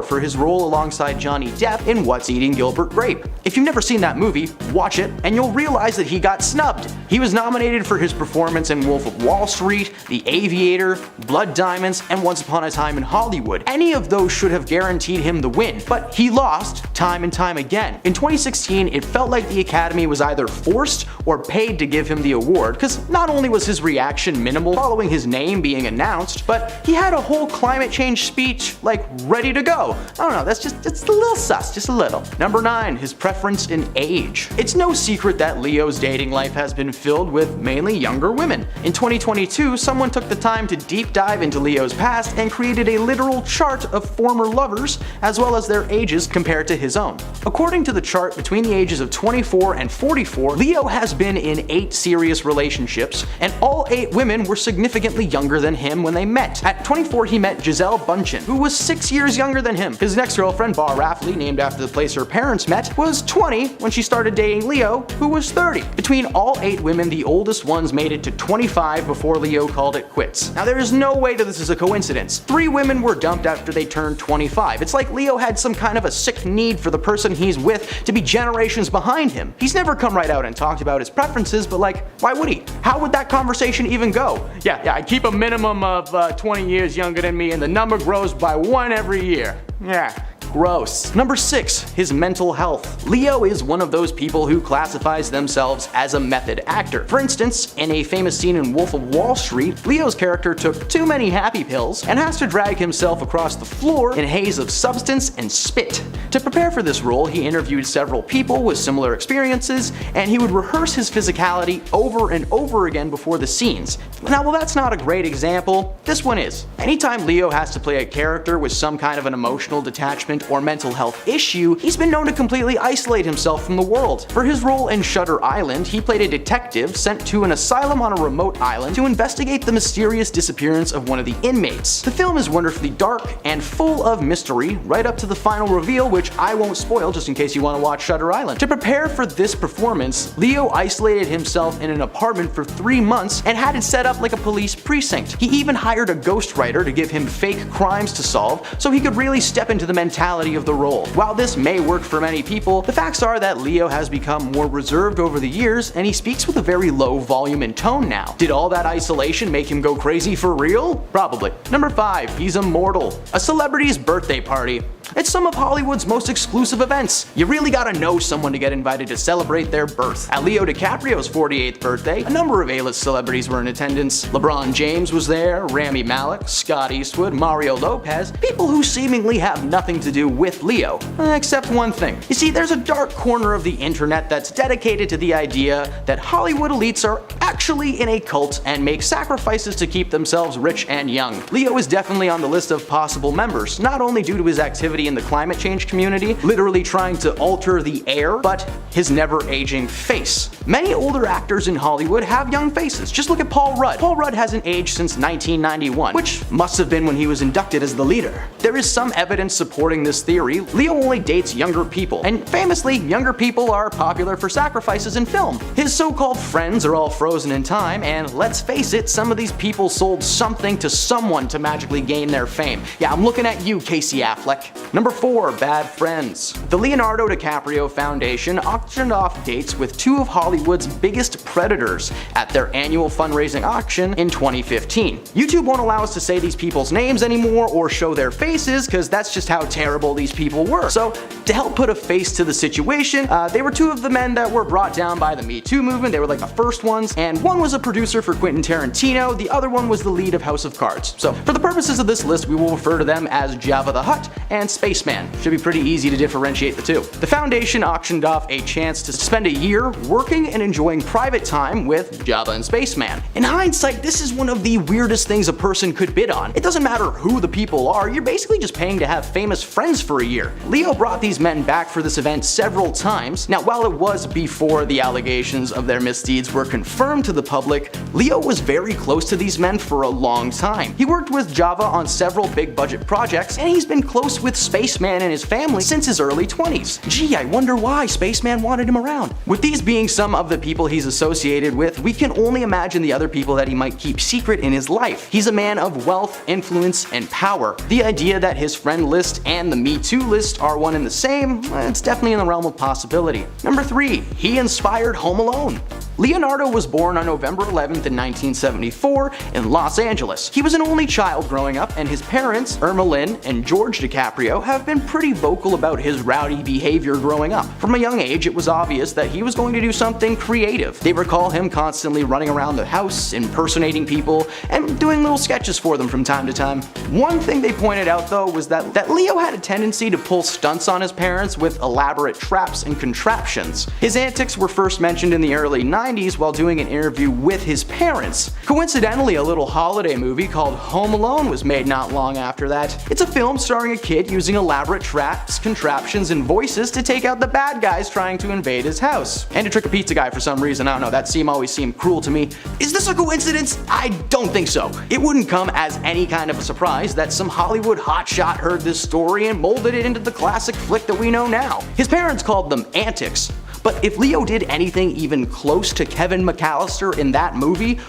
for his role alongside Johnny Depp in What's Eating Gilbert Grape. If you've never seen that movie, watch it and you'll realize that he got snubbed. He was nominated for his performance in Wolf of Wall Street, The Aviator, Blood Diamonds, and Once Upon a Time in Hollywood. Any of those should have guaranteed him the win, but he lost time and time again. In 2016, it felt like the Academy was either forced or paid to give him the award, because not only was his reaction minimal following his name being announced, but he had a whole climate change speech like ready to go. I don't know, it's a little sus, just a little. Number 9, his preference in age. It's no secret that Leo's dating life has been filled with mainly younger women. In 2022, someone took the time to deep dive into Leo's past and created a literal chart of former lovers, as well as their ages compared to his own. According to the chart, between the ages of 24 and 44, Leo has been in 8 serious relationships, and all 8 women were significantly younger than him when they met. At 24, he met Giselle Bundchen, who was 6 years younger than him. His next girlfriend, Bar Rafley, named after the place her parents met, was 20 when she started dating Leo, who was 30. Between all 8 women, the oldest ones made it to 25 before Leo called it quits. Now there is no way that this is a coincidence. 3 women were dumped after they turned 25. It's like Leo had some kind of a sick need for the person he's with to be generations behind him. He's never come right out and talked about his preferences, but like, why would he? How would that conversation even go? Yeah, I keep a minimum of 20 years younger than me and the number grows by 1 every year. Yeah. Gross. Number 6, his mental health. Leo is one of those people who classifies themselves as a method actor. For instance, in a famous scene in Wolf of Wall Street, Leo's character took too many happy pills and has to drag himself across the floor in a haze of substance and spit. To prepare for this role, he interviewed several people with similar experiences, and he would rehearse his physicality over and over again before the scenes. Now, while that's not a great example, this one is. Anytime Leo has to play a character with some kind of an emotional detachment or mental health issue, he's been known to completely isolate himself from the world. For his role in Shutter Island, he played a detective sent to an asylum on a remote island to investigate the mysterious disappearance of one of the inmates. The film is wonderfully dark and full of mystery, right up to the final reveal, which I won't spoil just in case you want to watch Shutter Island. To prepare for this performance, Leo isolated himself in an apartment for 3 months and had it set up like a police precinct. He even hired a ghostwriter to give him fake crimes to solve so he could really step into the mentality of the role. While this may work for many people, the facts are that Leo has become more reserved over the years and he speaks with a very low volume and tone now. Did all that isolation make him go crazy for real? Probably. Number 5, he's immortal. A celebrity's birthday party. It's some of Hollywood's most exclusive events. You really gotta know someone to get invited to celebrate their birth. At Leo DiCaprio's 48th birthday, a number of A-list celebrities were in attendance. LeBron James was there, Rami Malek, Scott Eastwood, Mario Lopez, people who seemingly have nothing to do with Leo. Except one thing. You see, there's a dark corner of the internet that's dedicated to the idea that Hollywood elites are actually in a cult and make sacrifices to keep themselves rich and young. Leo is definitely on the list of possible members, not only due to his activity in the climate change community, literally trying to alter the air, but his never-aging face. Many older actors in Hollywood have young faces. Just look at Paul Rudd. Paul Rudd hasn't aged since 1991, which must have been when he was inducted as the leader. There is some evidence supporting this theory. Leo only dates younger people, and famously, younger people are popular for sacrifices in film. His so-called friends are all frozen in time, and let's face it, some of these people sold something to someone to magically gain their fame. Yeah, I'm looking at you, Casey Affleck. Number 4, bad friends. The Leonardo DiCaprio Foundation auctioned off dates with 2 of Hollywood's biggest predators at their annual fundraising auction in 2015. YouTube won't allow us to say these people's names anymore or show their faces because that's just how terrible these people were. So to help put a face to the situation, they were 2 of the men that were brought down by the Me Too movement. They were like the first ones, and one was a producer for Quentin Tarantino, the other one was the lead of House of Cards. So for the purposes of this list, we will refer to them as Jabba the Hutt and Spaceman. Should be pretty easy to differentiate the 2. The foundation auctioned off a chance to spend a year working and enjoying private time with Jabba and Spaceman. In hindsight, this is one of the weirdest things a person could bid on. It doesn't matter who the people are, you're basically just paying to have famous friends for a year. Leo brought these men back for this event several times. Now, while it was before the allegations of their misdeeds were confirmed to the public, Leo was very close to these men for a long time. He worked with Jabba on several big budget projects, and he's been close with Spaceman and his family since his early 20s. Gee, I wonder why Spaceman wanted him around. With these being some of the people he's associated with, we can only imagine the other people that he might keep secret in his life. He's a man of wealth, influence, and power. The idea that his friend list and the Me Too list are one and the same, it's definitely in the realm of possibility. Number 3, he inspired Home Alone. Leonardo was born on November 11th in 1974 in Los Angeles. He was an only child growing up, and his parents, Irma Lynn and George DiCaprio, have been pretty vocal about his rowdy behavior growing up. From a young age, it was obvious that he was going to do something creative. They recall him constantly running around the house, impersonating people, and doing little sketches for them from time to time. One thing they pointed out though was that Leo had a tendency to pull stunts on his parents with elaborate traps and contraptions. His antics were first mentioned in the early 90s while doing an interview with his parents. Coincidentally, a little holiday movie called Home Alone was made not long after that. It's a film starring a kid using elaborate traps, contraptions, and voices to take out the bad guys trying to invade his house. And to trick a pizza guy for some reason, I don't know, that scene always seemed cruel to me. Is this a coincidence? I don't think so. It wouldn't come as any kind of a surprise that some Hollywood hotshot heard this story and molded it into the classic flick that we know now. His parents called them antics. But if Leo did anything even close to Kevin McAllister in that movie,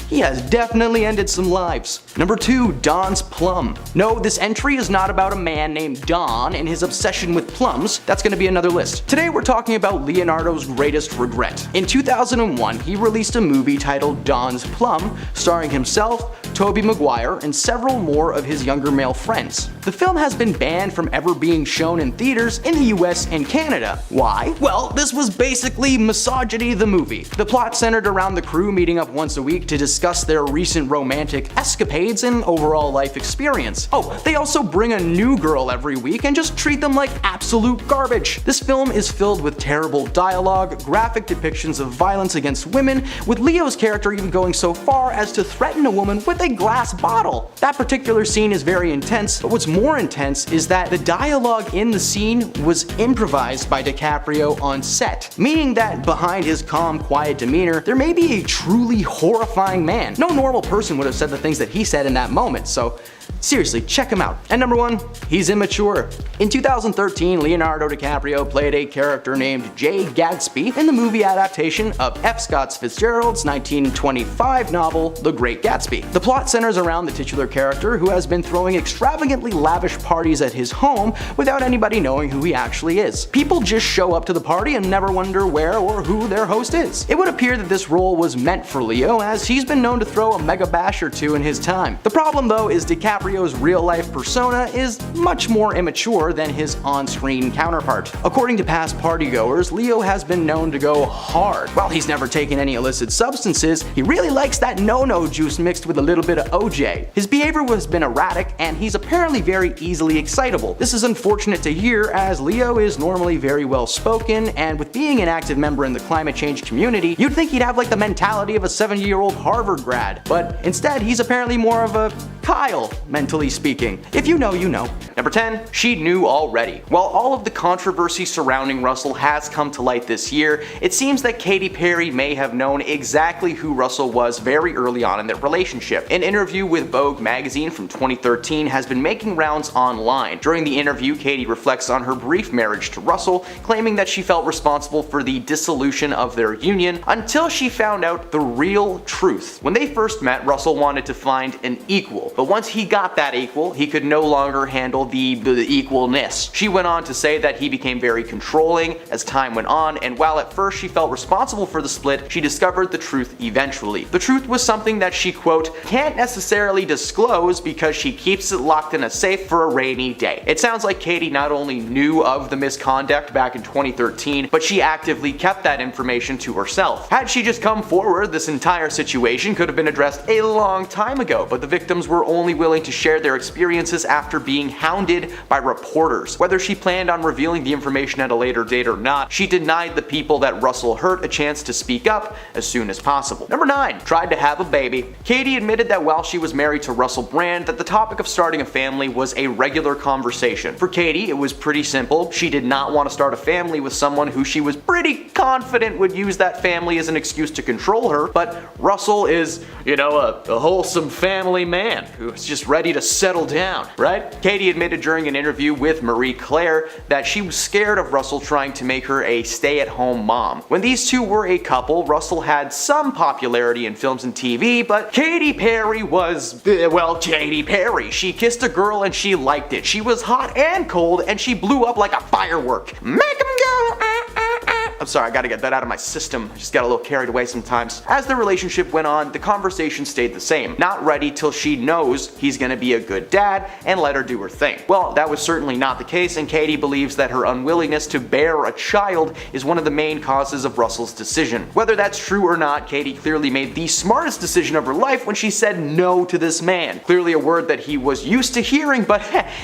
he has definitely ended some lives. Number 2, Don's Plum. No, this entry is not about a man named Don and his obsession with plums. That's going to be another list. Today we're talking about Leonardo's greatest regret. In 2001, he released a movie titled Don's Plum, starring himself, Tobey Maguire, and several more of his younger male friends. The film has been banned from ever being shown in theaters in the US and Canada. Why? Well, this was basically Misogyny the movie. The plot centered around the crew meeting up once a week to discuss their recent romantic escapades and overall life experience. Oh, they also bring a new girl every week and just treat them like absolute garbage. This film is filled with terrible dialogue, graphic depictions of violence against women, with Leo's character even going so far as to threaten a woman with a glass bottle. That particular scene is very intense, but what's more intense is that the dialogue in the scene was improvised by DiCaprio on set, meaning that behind his calm, quiet demeanor, there may be a truly horrifying man. No normal person would have said the things that he said in that moment, so seriously, check him out. And number 1, he's immature. In 2013, Leonardo DiCaprio played a character named Jay Gatsby in the movie adaptation of F. Scott Fitzgerald's 1925 novel, The Great Gatsby. The plot centers around the titular character who has been throwing extravagantly lavish parties at his home without anybody knowing who he actually is. People just show up to the party and never wonder where or who their host is. It would appear that this role was meant for Leo, as he's been known to throw a mega bash or two in his time. The problem though is DiCaprio's real-life persona is much more immature than his on-screen counterpart. According to past partygoers, Leo has been known to go hard. While he's never taken any illicit substances, he really likes that no-no juice mixed with a little bit of OJ. His behavior has been erratic, and he's apparently very easily excitable. This is unfortunate to hear, as Leo is normally very well-spoken, and with being an active member in the climate change community, you'd think he'd have like the mentality of a 70-year-old Harvard grad. But instead, he's apparently more of a Kyle, mentally speaking. If you know, you know. Number 10, she knew already. While all of the controversy surrounding Russell has come to light this year, it seems that Katy Perry may have known exactly who Russell was very early on in their relationship. An interview with Vogue magazine from 2013 has been making rounds online. During the interview, Katy reflects on her brief marriage to Russell, claiming that she felt responsible for the dissolution of their union until she found out the real truth. When they first met, Russell wanted to find an equal, but once he got that equal, he could no longer handle the equalness. She went on to say that he became very controlling as time went on, and while at first she felt responsible for the split, she discovered the truth eventually. The truth was something that she, quote, can't necessarily disclose because she keeps it locked in a safe for a rainy day. It sounds like Katy not only knew of the misconduct back in 2013, but she actively kept that information to herself. Had she just come forward, this entire situation could have been addressed a long time ago, but the victims were only willing to share their experiences after being hounded by reporters. Whether she planned on revealing the information at a later date or not, she denied the people that Russell hurt a chance to speak up as soon as possible. Number 9, tried to have a baby. Katy admitted that while she was married to Russell Brand, that the topic of starting a family was a regular conversation. For Katy, it was pretty simple. She did not want to start a family with someone who she was pretty confident would use that family as an excuse to control her, but Russell is, you know, a wholesome family man who's just ready to settle down, right? Katy admitted during an interview with Marie Claire that she was scared of Russell trying to make her a stay-at-home mom. When these two were a couple, Russell had some popularity in films and TV, but Katy Perry was, well, Katy Perry. She kissed a girl and she liked it. She was hot and cold and she blew up like a firework. Make 'em go, I'm sorry, I gotta get that out of my system. I just got a little carried away sometimes. As the relationship went on, the conversation stayed the same. Not ready till she knows he's gonna be a good dad and let her do her thing. Well, that was certainly not the case, and Katie believes that her unwillingness to bear a child is one of the main causes of Russell's decision. Whether that's true or not, Katie clearly made the smartest decision of her life when she said no to this man. Clearly a word that he was used to hearing, but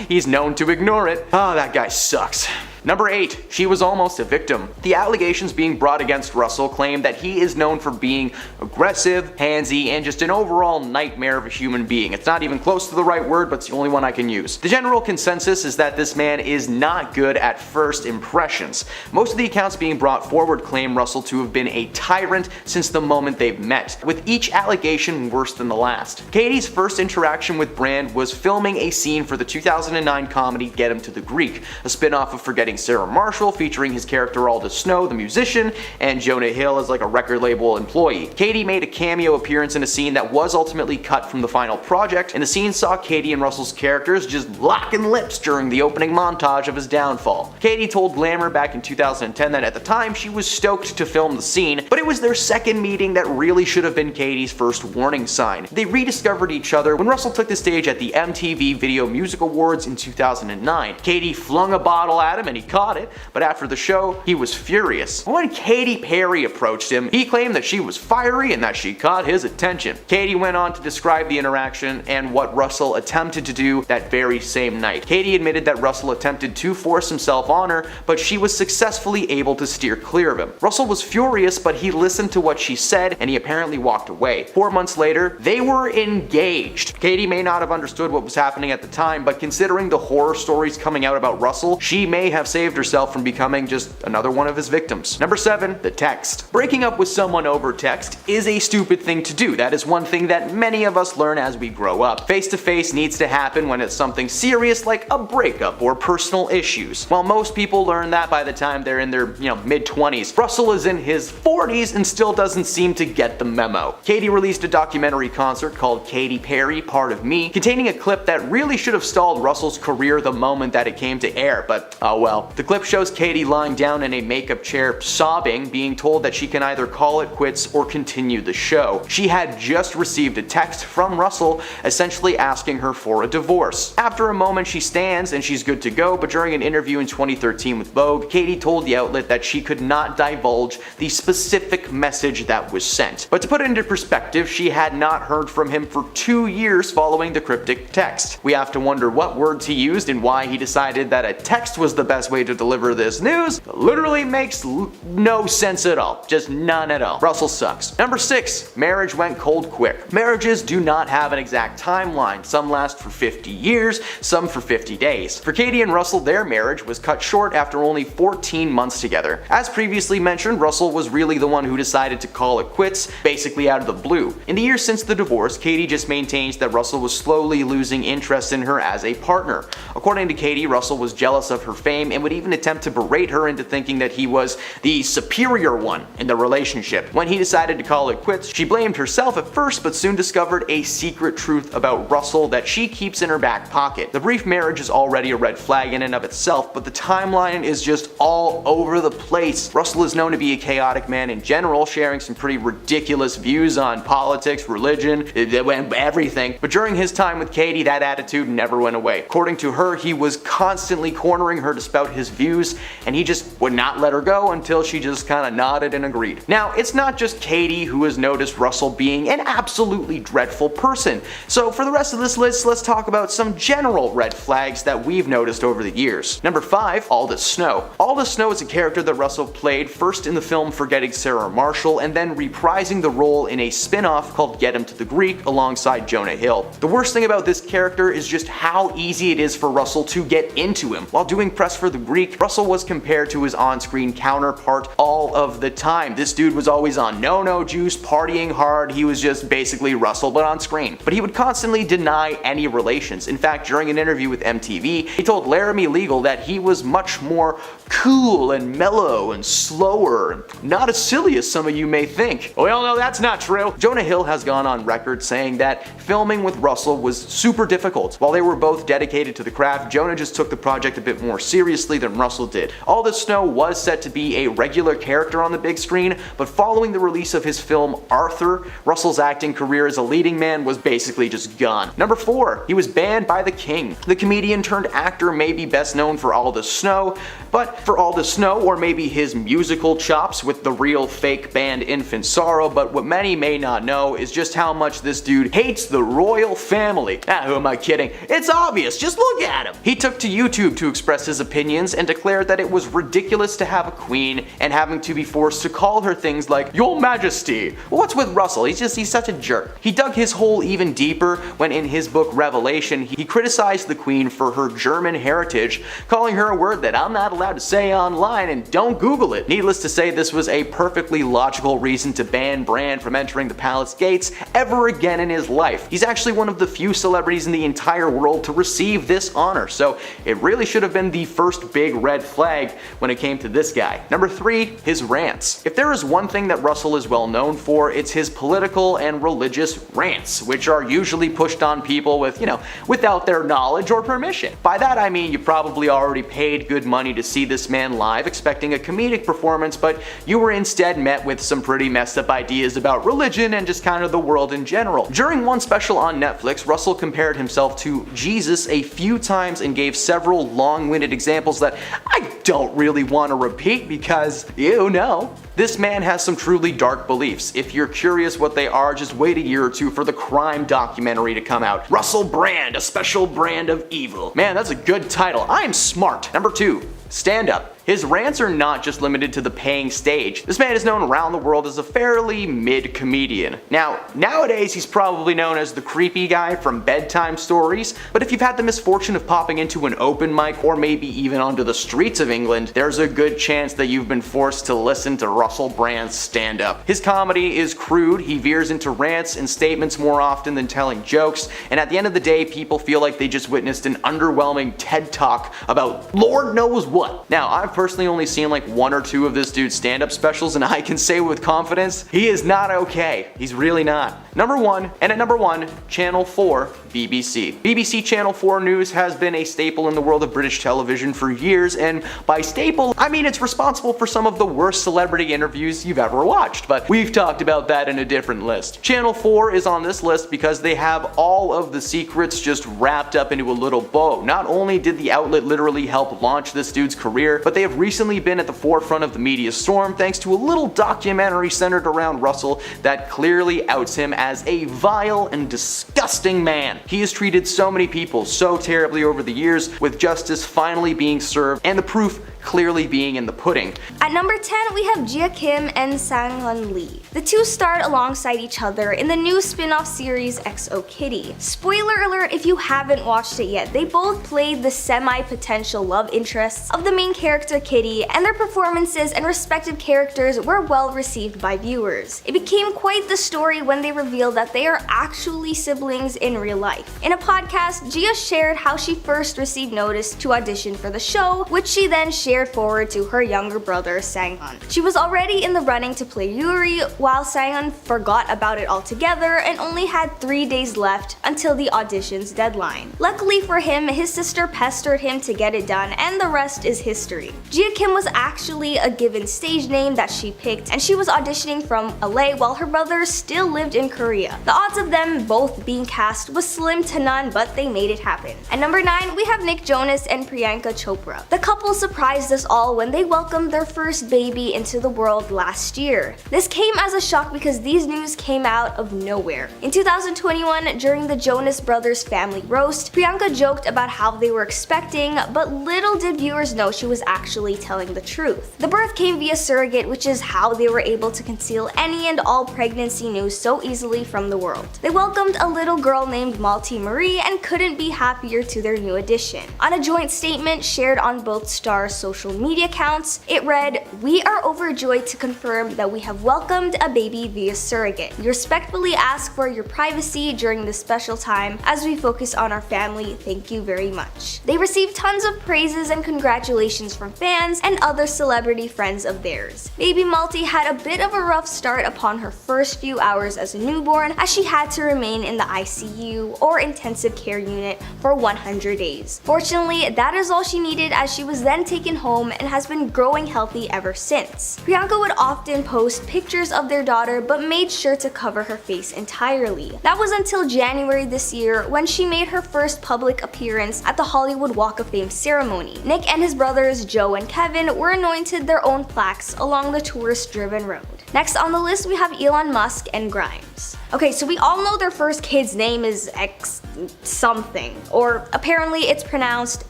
he's known to ignore it. Oh, that guy sucks. Number 8. She was almost a victim. The allegations being brought against Russell claim that he is known for being aggressive, handsy, and just an overall nightmare of a human being. It's not even close to the right word, but it's the only one I can use. The general consensus is that this man is not good at first impressions. Most of the accounts being brought forward claim Russell to have been a tyrant since the moment they've met, with each allegation worse than the last. Katie's first interaction with Brand was filming a scene for the 2009 comedy Get Him to the Greek, a spin-off of Forgetting Sarah Marshall, featuring his character Aldous Snow, the musician, and Jonah Hill as like a record label employee. Katie made a cameo appearance in a scene that was ultimately cut from the final project, and the scene saw Katie and Russell's characters just locking lips during the opening montage of his downfall. Katie told Glamour back in 2010 that at the time she was stoked to film the scene, but it was their second meeting that really should have been Katie's first warning sign. They rediscovered each other when Russell took the stage at the MTV Video Music Awards in 2009. Katie flung a bottle at him and he caught it, but after the show, he was furious. When Katy Perry approached him, he claimed that she was fiery and that she caught his attention. Katie went on to describe the interaction and what Russell attempted to do that very same night. Katie admitted that Russell attempted to force himself on her, but she was successfully able to steer clear of him. Russell was furious, but he listened to what she said and he apparently walked away. 4 months later, they were engaged. Katie may not have understood what was happening at the time, but considering the horror stories coming out about Russell, she may have saved herself from becoming just another one of his victims. Number 7. The text. Breaking up with someone over text is a stupid thing to do. That is one thing that many of us learn as we grow up. Face-to-face needs to happen when it's something serious like a breakup or personal issues. While most people learn that by the time they're in their, mid-20s, Russell is in his 40s and still doesn't seem to get the memo. Katie released a documentary concert called Katy Perry, Part of Me, containing a clip that really should have stalled Russell's career the moment that it came to air, but oh well. The clip shows Katie lying down in a makeup chair sobbing, being told that she can either call it quits or continue the show. She had just received a text from Russell essentially asking her for a divorce. After a moment she stands and she's good to go, but during an interview in 2013 with Vogue, Katie told the outlet that she could not divulge the specific message that was sent. But to put it into perspective, she had not heard from him for 2 years following the cryptic text. We have to wonder what words he used and why he decided that a text was the best way to deliver this news. It literally makes no sense at all. Just none at all. Russell sucks. Number 6. Marriage went cold quick. Marriages do not have an exact timeline. Some last for 50 years, some for 50 days. For Katie and Russell, their marriage was cut short after only 14 months together. As previously mentioned, Russell was really the one who decided to call it quits, basically out of the blue. In the years since the divorce, Katie just maintains that Russell was slowly losing interest in her as a partner. According to Katie, Russell was jealous of her fame and would even attempt to berate her into thinking that he was the superior one in the relationship. When he decided to call it quits, she blamed herself at first, but soon discovered a secret truth about Russell that she keeps in her back pocket. The brief marriage is already a red flag in and of itself, but the timeline is just all over the place. Russell is known to be a chaotic man in general, sharing some pretty ridiculous views on politics, religion, everything. But during his time with Katie, that attitude never went away. According to her, he was constantly cornering her to spout his views, and he just would not let her go until she just kind of nodded and agreed. Now, it's not just Katie who has noticed Russell being an absolutely dreadful person. So for the rest of this list, let's talk about some general red flags that we've noticed over the years. Number 5. Aldous Snow. Aldous Snow is a character that Russell played first in the film Forgetting Sarah Marshall and then reprising the role in a spin-off called Get Him to the Greek alongside Jonah Hill. The worst thing about this character is just how easy it is for Russell to get into him. While doing press for the Greek, Russell was compared to his on-screen counterpart all of the time. This dude was always on no-no juice, partying hard. He was just basically Russell but on screen. But he would constantly deny any relations. In fact, during an interview with MTV, he told Laramie Legal that he was much more cool and mellow and slower, and not as silly as some of you may think. We all know that's not true. Jonah Hill has gone on record saying that filming with Russell was super difficult. While they were both dedicated to the craft, Jonah just took the project a bit more seriously seriously than Russell did. All This Snow was set to be a regular character on the big screen, but following the release of his film Arthur, Russell's acting career as a leading man was basically just gone. Number 4, he was banned by the King. The comedian turned actor may be best known for All This Snow, but for All This Snow, or maybe his musical chops with the real fake band Infant Sorrow, but what many may not know is just how much this dude hates the royal family. Who am I kidding? It's obvious, just look at him! He took to YouTube to express his opinions and declared that it was ridiculous to have a queen and having to be forced to call her things like Your Majesty. Well, what's with Russell? He's such a jerk. He dug his hole even deeper when in his book Revelation, he criticized the queen for her German heritage, calling her a word that I'm not allowed to say online and don't Google it. Needless to say, this was a perfectly logical reason to ban Bran from entering the palace gates ever again in his life. He's actually one of the few celebrities in the entire world to receive this honor, so it really should have been the first big red flag when it came to this guy. Number 3, his rants. If there is one thing that Russell is well known for, it's his political and religious rants, which are usually pushed on people with, without their knowledge or permission. By that I mean you probably already paid good money to see this man live expecting a comedic performance, but you were instead met with some pretty messed up ideas about religion and just kind of the world in general. During one special on Netflix, Russell compared himself to Jesus a few times and gave several long-winded examples that I don't really want to repeat because, you know. This man has some truly dark beliefs. If you're curious what they are, just wait a year or two for the crime documentary to come out. Russell Brand, a special brand of evil. Man, that's a good title. I'm smart. Number 2, stand-up. His rants are not just limited to the paying stage. This man is known around the world as a fairly mid-comedian. Now, nowadays he's probably known as the creepy guy from Bedtime Stories, but if you've had the misfortune of popping into an open mic or maybe even onto the streets of England, there's a good chance that you've been forced to listen to Russell Brand's stand-up. His comedy is crude, he veers into rants and statements more often than telling jokes, and at the end of the day, people feel like they just witnessed an underwhelming TED Talk about Lord knows what. Now, I've personally only seen like 1 or 2 of this dude's stand-up specials, and I can say with confidence, he is not okay. He's really not. Number 1, and at number 1, Channel 4, BBC. BBC Channel 4 News has been a staple in the world of British television for years, and by staple, I mean it's responsible for some of the worst celebrity interviews you've ever watched, but we've talked about that in a different list. Channel 4 is on this list because they have all of the secrets just wrapped up into a little bow. Not only did the outlet literally help launch this dude's career, but they have recently been at the forefront of the media storm thanks to a little documentary centered around Russell that clearly outs him as a vile and disgusting man. He has treated so many people so terribly over the years, with justice finally being served and the proof clearly being in the pudding. At number 10, we have Jia Kim and Sang-Hun Lee. The two starred alongside each other in the new spin-off series XO Kitty. Spoiler alert if you haven't watched it yet, they both played the semi-potential love interests of the main character Kitty, and their performances and respective characters were well received by viewers. It became quite the story when they revealed that they are actually siblings in real life. In a podcast, Jia shared how she first received notice to audition for the show, which she then shared forward to her younger brother Sang-Hun. She was already in the running to play Yuri, while Sang-Hun forgot about it altogether and only had 3 days left until the audition's deadline. Luckily for him, his sister pestered him to get it done, and the rest is history. Jia Kim was actually a given stage name that she picked, and she was auditioning from LA while her brother still lived in Korea. The odds of them both being cast was slim to none, but they made it happen. At number 9, we have Nick Jonas and Priyanka Chopra. The couple surprised us all when they welcomed their first baby into the world last year. This came as a shock because these news came out of nowhere. In 2021, during the Jonas Brothers family roast, Priyanka joked about how they were expecting, but little did viewers know she was actually telling the truth. The birth came via surrogate, which is how they were able to conceal any and all pregnancy news so easily from the world. They welcomed a little girl named Malti Marie and couldn't be happier to their new addition. On a joint statement shared on both stars' social social media accounts. It read, "We are overjoyed to confirm that we have welcomed a baby via surrogate. We respectfully ask for your privacy during this special time as we focus on our family. Thank you very much." They received tons of praises and congratulations from fans and other celebrity friends of theirs. Baby Malti had a bit of a rough start upon her first few hours as a newborn, as she had to remain in the ICU or intensive care unit for 100 days. Fortunately, that is all she needed, as she was then taken home and has been growing healthy ever since. Priyanka would often post pictures of their daughter but made sure to cover her face entirely. That was until January this year, when she made her first public appearance at the Hollywood Walk of Fame ceremony. Nick and his brothers Joe and Kevin were anointed their own plaques along the tourist-driven road. Next on the list, we have Elon Musk and Grimes. Okay, so we all know their first kid's name is X something, or apparently it's pronounced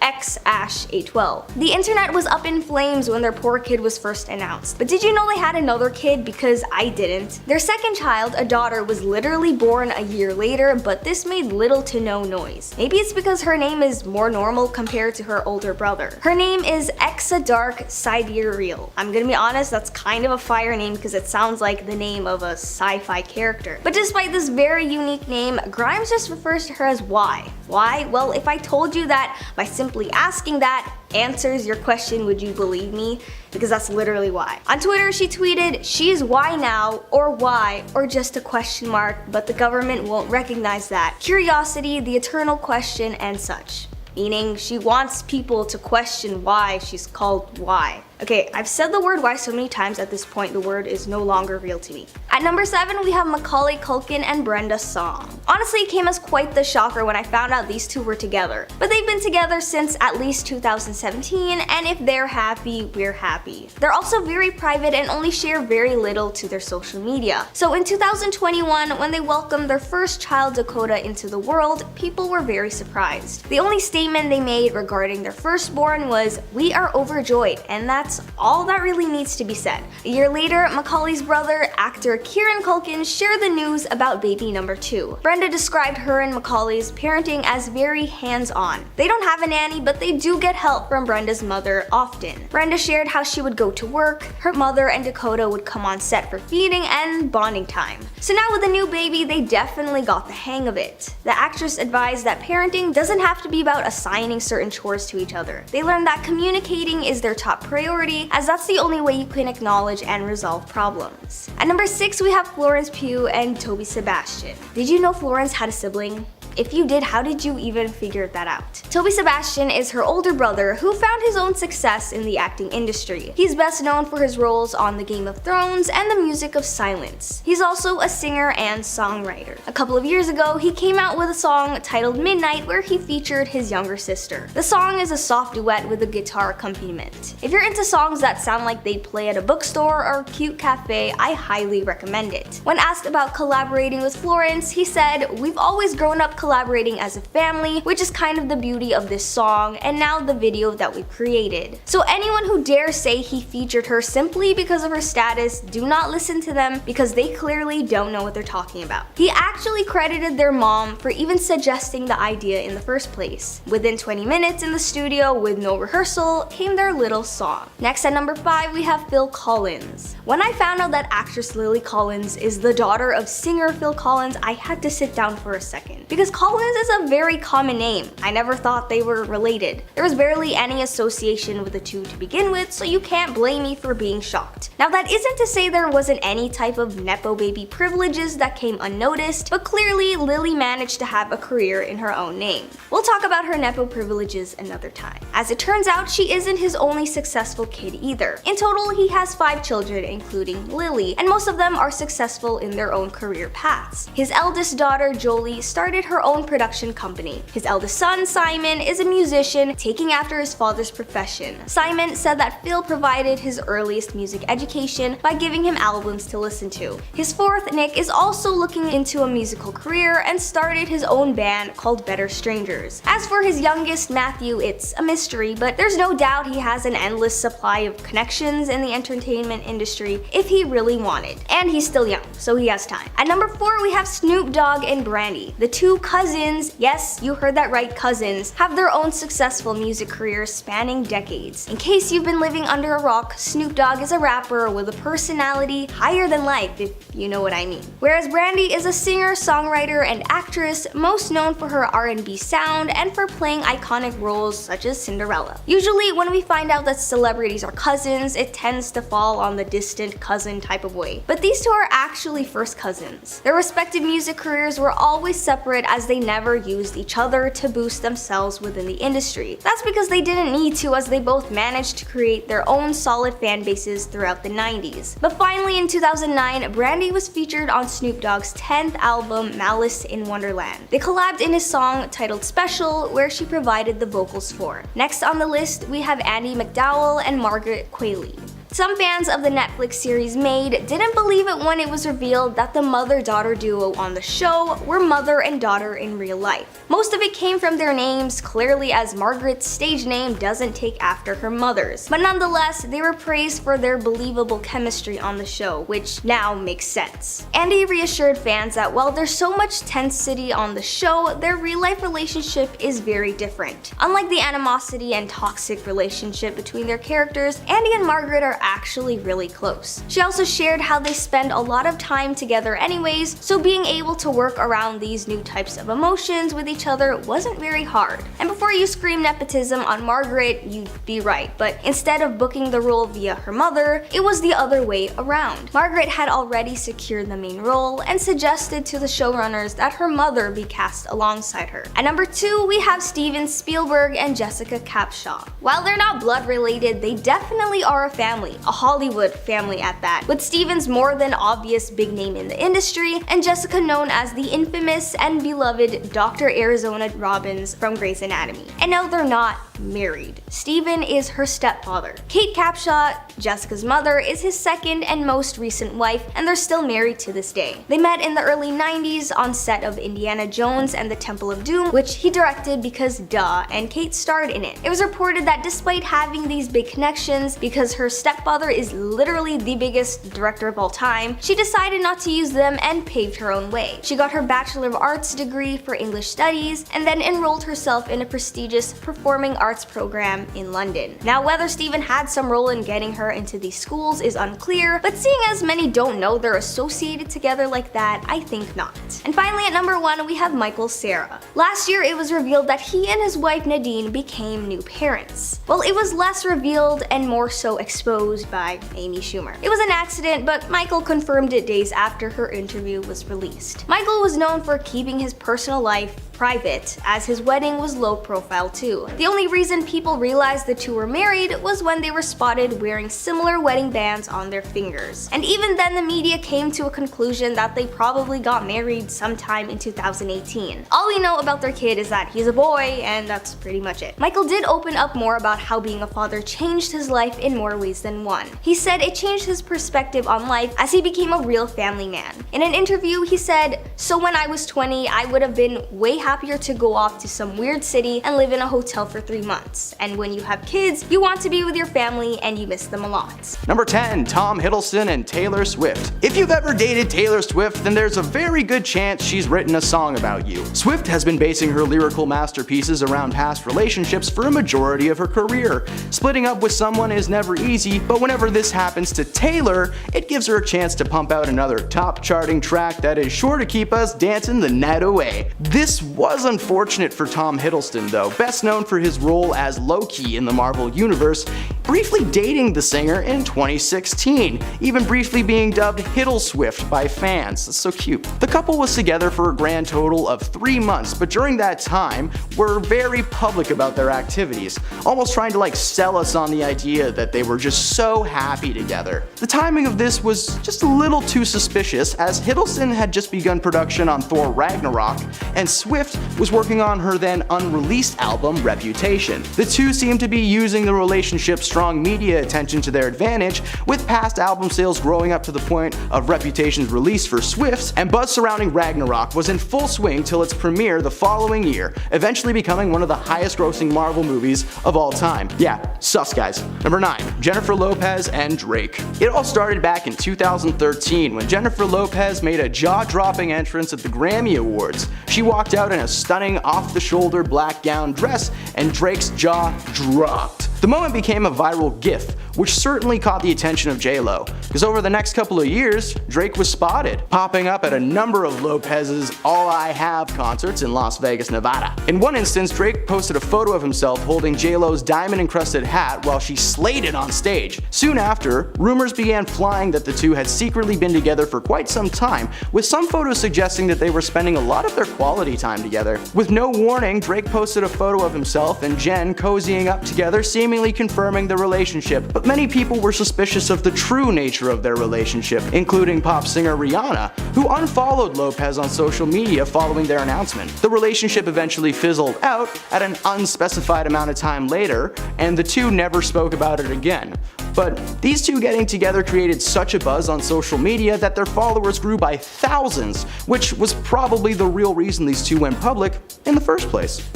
X-A12. The internet was up in flames when their poor kid was first announced. But did you know they had another kid? Because I didn't. Their second child, a daughter, was literally born a year later, but this made little to no noise. Maybe it's because her name is more normal compared to her older brother. Her name is Exadark Sidereal. I'm gonna be honest, that's kind of a fire name because it sounds like the name of a sci-fi character. But despite this very unique name, Grimes just refers to her as Y. Why? Well, if I told you that by simply asking that answers your question, would you believe me? Because that's literally why. On Twitter, she tweeted, "She is Y now, or why, or just a question mark, but the government won't recognize that. Curiosity, the eternal question, and such." Meaning she wants people to question why she's called Y. Okay, I've said the word why so many times at this point, the word is no longer real to me. At number 7, we have Macaulay Culkin and Brenda Song. Honestly, it came as quite the shocker when I found out these two were together. But they've been together since at least 2017, and if they're happy, we're happy. They're also very private and only share very little to their social media. So in 2021, when they welcomed their first child, Dakota, into the world, people were very surprised. The only statement they made regarding their firstborn was, "We are overjoyed," and that's all that really needs to be said. A year later, Macaulay's brother, actor Kieran Culkin, shared the news about baby number 2. Brenda described her and Macaulay's parenting as very hands-on. They don't have a nanny, but they do get help from Brenda's mother often. Brenda shared how she would go to work, her mother and Dakota would come on set for feeding and bonding time. So now with a new baby, they definitely got the hang of it. The actress advised that parenting doesn't have to be about assigning certain chores to each other. They learned that communicating is their top priority, as that's the only way you can acknowledge and resolve problems. At number 6, we have Florence Pugh and Toby Sebastian. Did you know Florence had a sibling? If you did, how did you even figure that out? Toby Sebastian is her older brother who found his own success in the acting industry. He's best known for his roles on the Game of Thrones and the music of Silence. He's also a singer and songwriter. A couple of years ago, he came out with a song titled Midnight where he featured his younger sister. The song is a soft duet with a guitar accompaniment. If you're into songs that sound like they play at a bookstore or cute cafe, I highly recommend it. When asked about collaborating with Florence, he said, "We've always grown up collaborating as a family, which is kind of the beauty of this song and now the video that we've created. So anyone who dares say he featured her simply because of her status, do not listen to them, because they clearly don't know what they're talking about." He actually credited their mom for even suggesting the idea in the first place. Within 20 minutes in the studio with no rehearsal came their little song. Next at number 5, we have Phil Collins. When I found out that actress Lily Collins is the daughter of singer Phil Collins, I had to sit down for a second. Because Collins is a very common name. I never thought they were related. There was barely any association with the two to begin with, so you can't blame me for being shocked. Now that isn't to say there wasn't any type of nepo baby privileges that came unnoticed, but clearly Lily managed to have a career in her own name. We'll talk about her nepo privileges another time. As it turns out, she isn't his only successful kid either. In total, he has 5 children, including Lily, and most of them are successful in their own career paths. His eldest daughter, Jolie, started her own production company. His eldest son, Simon, is a musician, taking after his father's profession. Simon said that Phil provided his earliest music education by giving him albums to listen to. His fourth, Nick, is also looking into a musical career and started his own band called Better Strangers. As for his youngest, Matthew, it's a mystery, but there's no doubt he has an endless supply of connections in the entertainment industry if he really wanted. And he's still young, so he has time. At number 4, we have Snoop Dogg and Brandy. The two cousins, yes, you heard that right, cousins, have their own successful music careers spanning decades. In case you've been living under a rock, Snoop Dogg is a rapper with a personality higher than life, if you know what I mean. Whereas Brandy is a singer, songwriter, and actress, most known for her R&B sound and for playing iconic roles such as Cinderella. Usually when we find out that celebrities are cousins, it tends to fall on the distant cousin type of way. But these two are actually first cousins. Their respective music careers were always separate as they never used each other to boost themselves within the industry. That's because they didn't need to, as they both managed to create their own solid fan bases throughout the 90s. But finally in 2009, Brandy was featured on Snoop Dogg's 10th album, Malice in Wonderland. They collabed in his song titled Special, where she provided the vocals for. Next on the list, we have Andie MacDowell and Margaret Qualley. Some fans of the Netflix series Made didn't believe it when it was revealed that the mother-daughter duo on the show were mother and daughter in real life. Most of it came from their names, clearly, as Margaret's stage name doesn't take after her mother's. But nonetheless, they were praised for their believable chemistry on the show, which now makes sense. Andie reassured fans that while there's so much tensity on the show, their real-life relationship is very different. Unlike the animosity and toxic relationship between their characters, Andie and Margaret are actually really close. She also shared how they spend a lot of time together anyways, so being able to work around these new types of emotions with each other wasn't very hard. And before you scream nepotism on Margaret, you'd be right, but instead of booking the role via her mother, it was the other way around. Margaret had already secured the main role and suggested to the showrunners that her mother be cast alongside her. At number 2, we have Steven Spielberg and Jessica Capshaw. While they're not blood related, they definitely are a family. A Hollywood family at that, with Steven's more than obvious big name in the industry, and Jessica known as the infamous and beloved Dr. Arizona Robbins from Grey's Anatomy. And no, they're not married. Steven is her stepfather. Kate Capshaw, Jessica's mother, is his second and most recent wife, and they're still married to this day. They met in the early 90s on set of Indiana Jones and the Temple of Doom, which he directed because duh, and Kate starred in it. It was reported that despite having these big connections, because her stepfather is literally the biggest director of all time, she decided not to use them and paved her own way. She got her Bachelor of Arts degree for English Studies and then enrolled herself in a prestigious performing arts program in London. Now, whether Steven had some role in getting her into these schools is unclear, but seeing as many don't know they're associated together like that, I think not. And finally at number 1, we have Michael Cera. Last year it was revealed that he and his wife Nadine became new parents. Well, it was less revealed and more so exposed by Amy Schumer. It was an accident, but Michael confirmed it days after her interview was released. Michael was known for keeping his personal life private, as his wedding was low profile too. The only reason people realized the two were married was when they were spotted wearing similar wedding bands on their fingers. And even then the media came to a conclusion that they probably got married sometime in 2018. All we know about their kid is that he's a boy, and that's pretty much it. Michael did open up more about how being a father changed his life in more ways than one. He said it changed his perspective on life as he became a real family man. In an interview he said, "So when I was 20, I would have been way happier to go off to some weird city and live in a hotel for 3 months. And when you have kids, you want to be with your family and you miss them a lot." Number 10, Tom Hiddleston and Taylor Swift. If you've ever dated Taylor Swift, then there's a very good chance she's written a song about you. Swift has been basing her lyrical masterpieces around past relationships for a majority of her career. Splitting up with someone is never easy, but whenever this happens to Taylor, it gives her a chance to pump out another top charting track that is sure to keep us dancing the night away. This was unfortunate for Tom Hiddleston though, best known for his role as Loki in the Marvel Universe, briefly dating the singer in 2016, even briefly being dubbed Hiddle Swift by fans. That's so cute. The couple was together for a grand total of 3 months, but during that time were very public about their activities, almost trying to sell us on the idea that they were just so happy together. The timing of this was just a little too suspicious, as Hiddleston had just begun production on Thor Ragnarok, and Swift was working on her then unreleased album Reputation. The two seemed to be using the relationship's strong media attention to their advantage, with past album sales growing up to the point of Reputation's release for Swift, and buzz surrounding Ragnarok was in full swing till its premiere the following year, eventually becoming one of the highest grossing Marvel movies of all time. Yeah, Sus guys. Number 9. Jennifer Lopez and Drake. It all started back in 2013 when Jennifer Lopez made a jaw-dropping entrance at the Grammy Awards. She walked out in a stunning off-the-shoulder black gown dress and Drake's jaw dropped. The moment became a viral GIF, which certainly caught the attention of J-Lo, because over the next couple of years, Drake was spotted, popping up at a number of Lopez's All I Have concerts in Las Vegas, Nevada. In one instance, Drake posted a photo of himself holding J-Lo's diamond-encrusted hat while she slayed it on stage. Soon after, rumors began flying that the two had secretly been together for quite some time, with some photos suggesting that they were spending a lot of their quality time together. With no warning, Drake posted a photo of himself and Jen cozying up together, seemingly confirming the relationship. But many people were suspicious of the true nature of their relationship, including pop singer Rihanna, who unfollowed Lopez on social media following their announcement. The relationship eventually fizzled out at an unspecified amount of time later, and the two never spoke about it again. But these two getting together created such a buzz on social media that their followers grew by thousands, which was probably the real reason these two went public in the first place.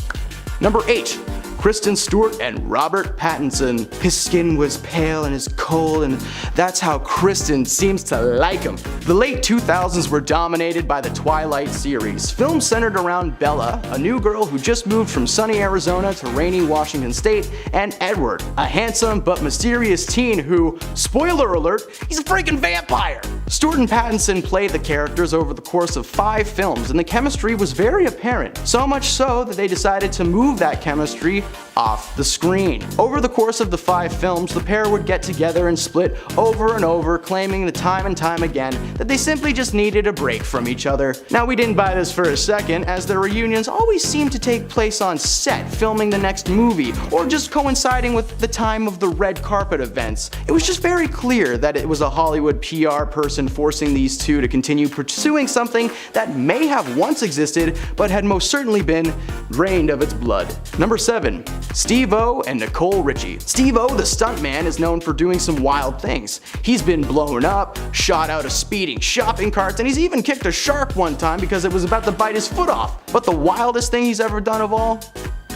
Number 8. Kristen Stewart and Robert Pattinson. His skin was pale and his cold, and that's how Kristen seems to like him. The late 2000s were dominated by the Twilight series. Films centered around Bella, a new girl who just moved from sunny Arizona to rainy Washington State, and Edward, a handsome but mysterious teen who, spoiler alert, he's a freaking vampire. Stewart and Pattinson played the characters over the course of 5 films, and the chemistry was very apparent. So much so that they decided to move that chemistry off the screen. Over the course of the 5 films, the pair would get together and split over and over, claiming time and time again that they simply just needed a break from each other. Now, we didn't buy this for a second, as their reunions always seemed to take place on set, filming the next movie, or just coinciding with the time of the red carpet events. It was just very clear that it was a Hollywood PR person forcing these two to continue pursuing something that may have once existed, but had most certainly been drained of its blood. Number 7. Steve-O and Nicole Richie. Steve-O, the stuntman, is known for doing some wild things. He's been blown up, shot out of speeding shopping carts, and he's even kicked a shark one time because it was about to bite his foot off. But the wildest thing he's ever done of all?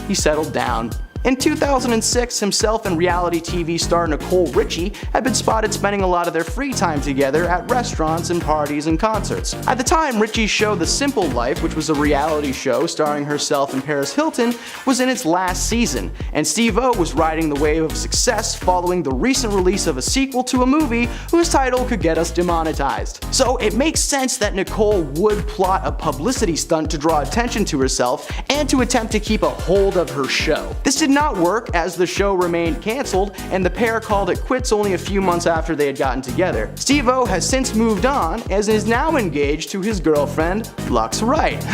He settled down. In 2006, himself and reality TV star Nicole Richie had been spotted spending a lot of their free time together at restaurants and parties and concerts. At the time, Richie's show The Simple Life, which was a reality show starring herself and Paris Hilton, was in its last season, and Steve-O was riding the wave of success following the recent release of a sequel to a movie whose title could get us demonetized. So it makes sense that Nicole would plot a publicity stunt to draw attention to herself and to attempt to keep a hold of her show. This did not work, as the show remained cancelled, and the pair called it quits only a few months after they had gotten together. Steve-O has since moved on, as is now engaged to his girlfriend, Lux Wright.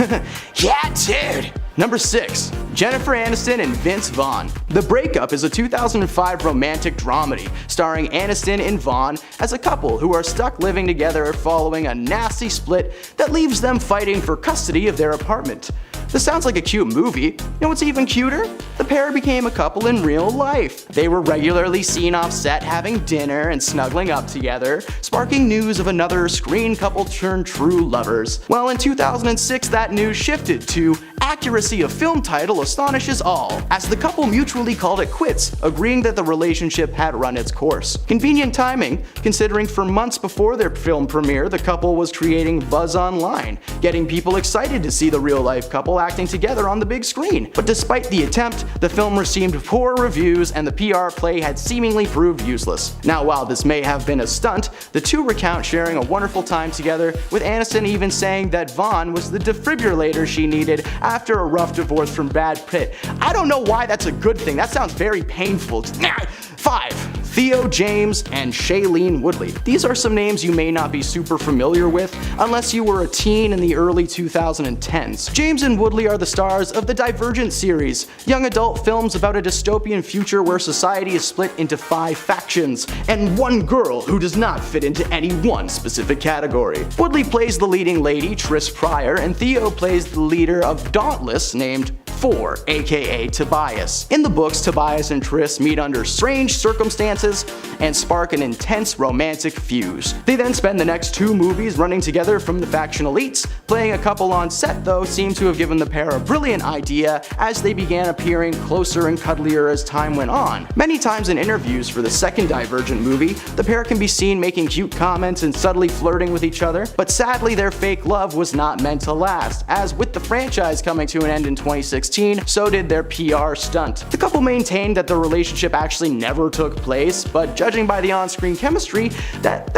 Yeah, dude! Number 6. Jennifer Aniston and Vince Vaughn. The Breakup is a 2005 romantic dramedy starring Aniston and Vaughn as a couple who are stuck living together following a nasty split that leaves them fighting for custody of their apartment. This sounds like a cute movie. You know what's even cuter? The pair became a couple in real life. They were regularly seen off set having dinner and snuggling up together, sparking news of another screen couple turned true lovers. Well, in 2006, that news shifted to accuracy of film title astonishes all, as the couple mutually called it quits, agreeing that the relationship had run its course. Convenient timing, considering for months before their film premiere, the couple was creating buzz online, getting people excited to see the real-life couple acting together on the big screen. But despite the attempt, the film received poor reviews and the PR play had seemingly proved useless. Now, while this may have been a stunt, the two recount sharing a wonderful time together, with Aniston even saying that Vaughn was the defibrillator she needed after a rough divorce from Brad Pitt. I don't know why that's a good thing. That sounds very painful. 5. Theo James and Shailene Woodley. These are some names you may not be super familiar with unless you were a teen in the early 2010s. James and Woodley are the stars of the Divergent series, young adult films about a dystopian future where society is split into 5 factions, and one girl who does not fit into any one specific category. Woodley plays the leading lady, Tris Pryor, and Theo plays the leader of Dauntless, named 4, aka Tobias. In the books, Tobias and Tris meet under strange circumstances and spark an intense romantic fuse. They then spend the next 2 movies running together from the faction elites. Playing a couple on set though seemed to have given the pair a brilliant idea as they began appearing closer and cuddlier as time went on. Many times in interviews for the second Divergent movie, the pair can be seen making cute comments and subtly flirting with each other, but sadly their fake love was not meant to last, as with the franchise coming to an end in 2016, so did their PR stunt. The couple maintained that the relationship actually never took place, but judging by the on-screen chemistry, that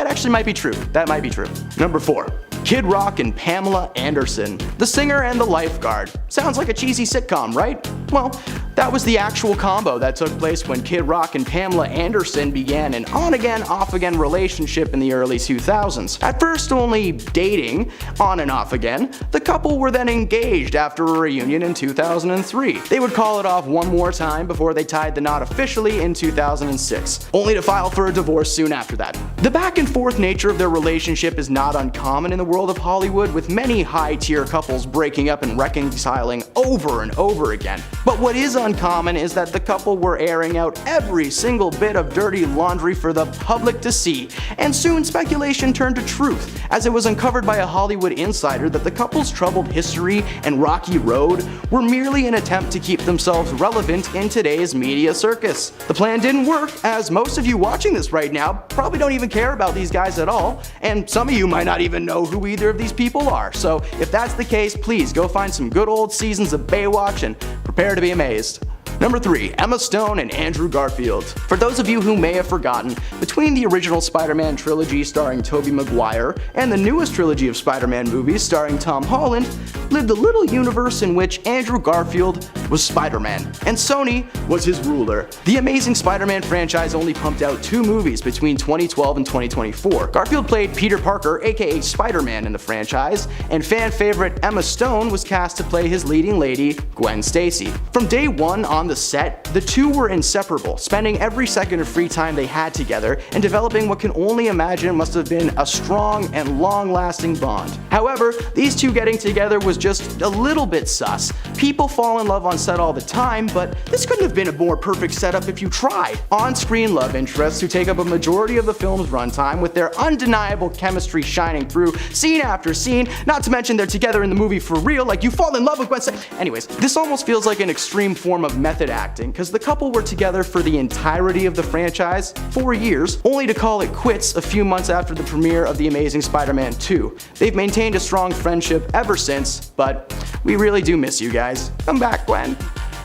actually might be true. That might be true. Number 4. Kid Rock and Pamela Anderson. The singer and the lifeguard. Sounds like a cheesy sitcom, right? Well, that was the actual combo that took place when Kid Rock and Pamela Anderson began an on-again, off-again relationship in the early 2000s. At first only dating, on and off again, the couple were then engaged after a reunion in 2003. They would call it off one more time before they tied the knot officially in 2006, only to file for a divorce soon after that. The back and forth nature of their relationship is not uncommon in the world of Hollywood, with many high-tier couples breaking up and reconciling over and over again. But what is uncommon is that the couple were airing out every single bit of dirty laundry for the public to see, and soon speculation turned to truth, as it was uncovered by a Hollywood insider that the couple's troubled history and rocky road were merely an attempt to keep themselves relevant in today's media circus. The plan didn't work, as most of you watching this right now probably don't even care about these guys at all, and some of you might not even know who either of these people are. So if that's the case, please go find some good old seasons of Baywatch and prepare to be amazed. Number 3. Emma Stone and Andrew Garfield. For those of you who may have forgotten, between the original Spider-Man trilogy starring Tobey Maguire and the newest trilogy of Spider-Man movies starring Tom Holland, lived a little universe in which Andrew Garfield was Spider-Man, and Sony was his ruler. The Amazing Spider-Man franchise only pumped out 2 movies between 2012 and 2024. Garfield played Peter Parker, aka Spider-Man, in the franchise, and fan favorite Emma Stone was cast to play his leading lady, Gwen Stacy. From day one on the set, the two were inseparable, spending every second of free time they had together and developing what can only imagine must have been a strong and long-lasting bond. However, these two getting together was just a little bit sus. People fall in love on set all the time, but this couldn't have been a more perfect setup if you tried. On-screen love interests who take up a majority of the film's runtime, with their undeniable chemistry shining through scene after scene, not to mention they're together in the movie for real, like you fall in love with Gwen Stacy. Anyways, this almost feels like an extreme form of method acting, because the couple were together for the entirety of the franchise, 4 years, only to call it quits a few months after the premiere of The Amazing Spider-Man 2. They've maintained a strong friendship ever since, but we really do miss you guys. Come back, Gwen.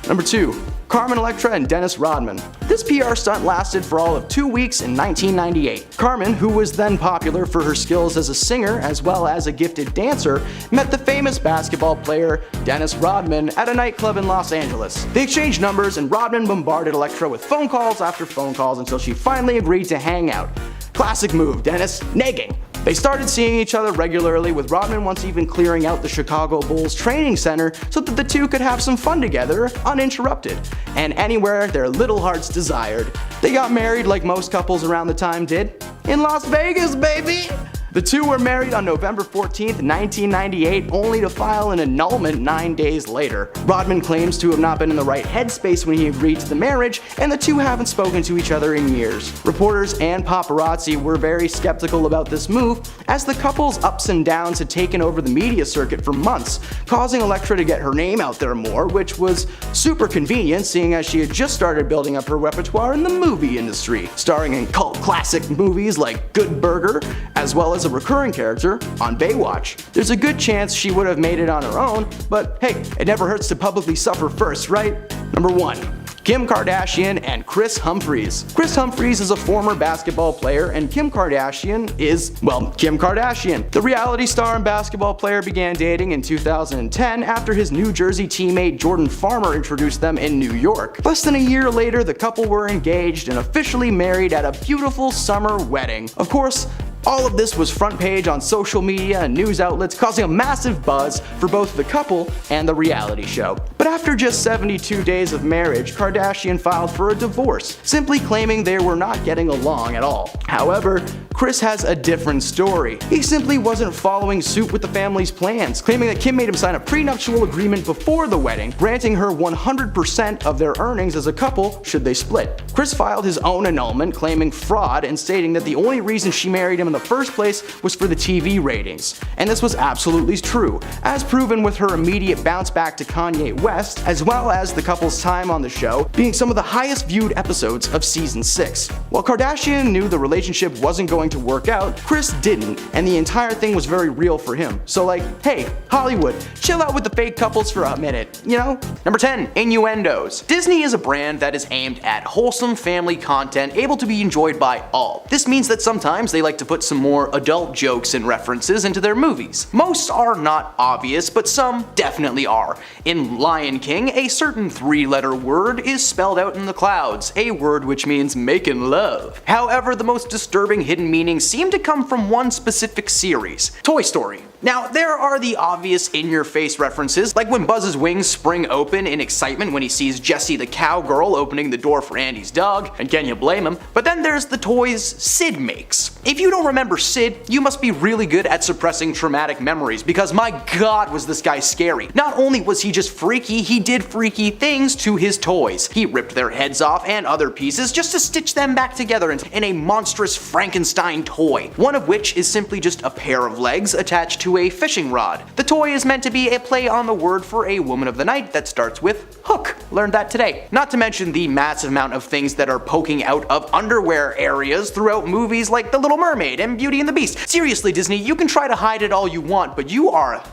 Number 2. Carmen Electra and Dennis Rodman. This PR stunt lasted for all of 2 weeks in 1998. Carmen, who was then popular for her skills as a singer as well as a gifted dancer, met the famous basketball player Dennis Rodman at a nightclub in Los Angeles. They exchanged numbers and Rodman bombarded Electra with phone calls after phone calls until she finally agreed to hang out. Classic move, Dennis, negging. They started seeing each other regularly, with Rodman once even clearing out the Chicago Bulls training center so that the two could have some fun together, uninterrupted, and anywhere their little hearts desired. They got married like most couples around the time did, in Las Vegas, baby! The two were married on November 14th, 1998, only to file an annulment 9 days later. Rodman claims to have not been in the right headspace when he agreed to the marriage, and the two haven't spoken to each other in years. Reporters and paparazzi were very skeptical about this move, as the couple's ups and downs had taken over the media circuit for months, causing Electra to get her name out there more, which was super convenient seeing as she had just started building up her repertoire in the movie industry, starring in cult classic movies like Good Burger, as well as a recurring character on Baywatch. There's a good chance she would have made it on her own, but hey, it never hurts to publicly suffer first, right? Number 1. Kim Kardashian and Kris Humphries. Kris Humphries is a former basketball player, and Kim Kardashian is, well, Kim Kardashian. The reality star and basketball player began dating in 2010 after his New Jersey teammate Jordan Farmer introduced them in New York. Less than a year later, the couple were engaged and officially married at a beautiful summer wedding. Of course, all of this was front page on social media and news outlets, causing a massive buzz for both the couple and the reality show. But after just 72 days of marriage, Kardashian filed for a divorce, simply claiming they were not getting along at all. However, Kris has a different story. He simply wasn't following suit with the family's plans, claiming that Kim made him sign a prenuptial agreement before the wedding, granting her 100% of their earnings as a couple should they split. Kris filed his own annulment, claiming fraud and stating that the only reason she married him in the first place was for the TV ratings. And this was absolutely true, as proven with her immediate bounce back to Kanye West, as well as the couple's time on the show being some of the highest viewed episodes of season 6. While Kardashian knew the relationship wasn't going to work out, Kris didn't, and the entire thing was very real for him. So like, hey, Hollywood, chill out with the fake couples for a minute, you know? Number 10, innuendos. Disney is a brand that is aimed at wholesome family content able to be enjoyed by all. This means that sometimes they like to put some more adult jokes and references into their movies. Most are not obvious, but some definitely are. In Lion King, a certain 3-letter word is spelled out in the clouds, a word which means making love. However, the most disturbing hidden meanings seem to come from one specific series, Toy Story. Now, there are the obvious in-your-face references, like when Buzz's wings spring open in excitement when he sees Jessie the cowgirl opening the door for Andy's dog, and can you blame him? But then there's the toys Sid makes. If you don't remember Sid, you must be really good at suppressing traumatic memories, because my god was this guy scary. Not only was he just freaky, he did freaky things to his toys. He ripped their heads off and other pieces just to stitch them back together in a monstrous Frankenstein toy, one of which is simply just a pair of legs attached to a fishing rod. The toy is meant to be a play on the word for a woman of the night that starts with hook. Learned that today. Not to mention the massive amount of things that are poking out of underwear areas throughout movies like The Little Mermaid and Beauty and the Beast. Seriously, Disney, you can try to hide it all you want, but you are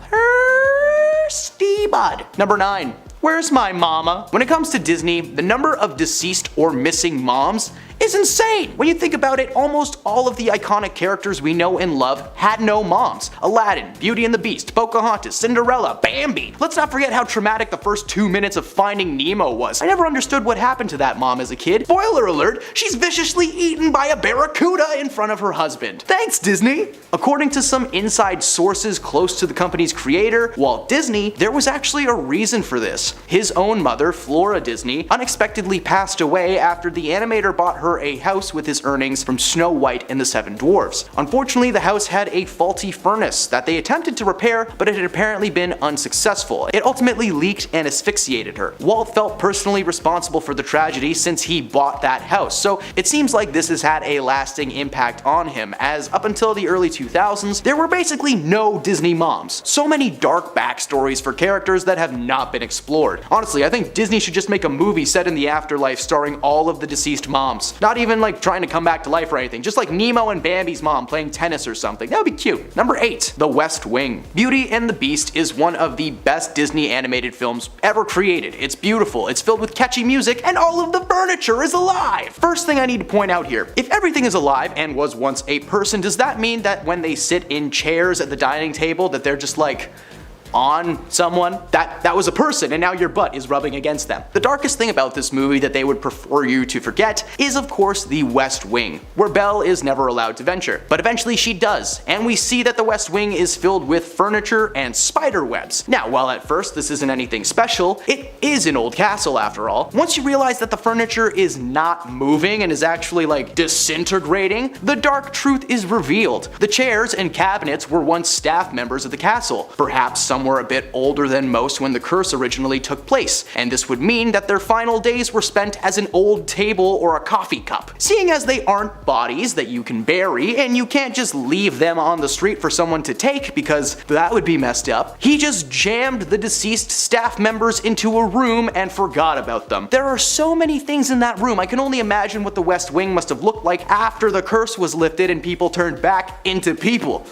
thirsty, bud. Number 9. Where's my mama? When it comes to Disney, the number of deceased or missing moms is insane. When you think about it, almost all of the iconic characters we know and love had no moms. Aladdin, Beauty and the Beast, Pocahontas, Cinderella, Bambi. Let's not forget how traumatic the first 2 minutes of Finding Nemo was. I never understood what happened to that mom as a kid. Spoiler alert, she's viciously eaten by a barracuda in front of her husband. Thanks, Disney! According to some inside sources close to the company's creator, Walt Disney, there was actually a reason for this. His own mother, Flora Disney, unexpectedly passed away after the animator bought her a house with his earnings from Snow White and the Seven Dwarfs. Unfortunately, the house had a faulty furnace that they attempted to repair, but it had apparently been unsuccessful. It ultimately leaked and asphyxiated her. Walt felt personally responsible for the tragedy since he bought that house, so it seems like this has had a lasting impact on him, as up until the early 2000s, there were basically no Disney moms. So many dark backstories for characters that have not been explored. Honestly, I think Disney should just make a movie set in the afterlife starring all of the deceased moms. Not even like trying to come back to life or anything, just like Nemo and Bambi's mom playing tennis or something. That would be cute. Number 8, The West Wing. Beauty and the Beast is one of the best Disney animated films ever created. It's beautiful, it's filled with catchy music, and all of the furniture is alive. First thing I need to point out here, if everything is alive and was once a person, does that mean that when they sit in chairs at the dining table that they're just like on someone? That was a person, and now your butt is rubbing against them. The darkest thing about this movie that they would prefer you to forget is of course the West Wing, where Belle is never allowed to venture. But eventually she does, and we see that the West Wing is filled with furniture and spider webs. Now, while at first this isn't anything special, it is an old castle after all. Once you realize that the furniture is not moving and is actually like disintegrating, the dark truth is revealed. The chairs and cabinets were once staff members of the castle. Perhaps some were a bit older than most when the curse originally took place, and this would mean that their final days were spent as an old table or a coffee cup. Seeing as they aren't bodies that you can bury, and you can't just leave them on the street for someone to take because that would be messed up, he just jammed the deceased staff members into a room and forgot about them. There are so many things in that room, I can only imagine what the West Wing must have looked like after the curse was lifted and people turned back into people.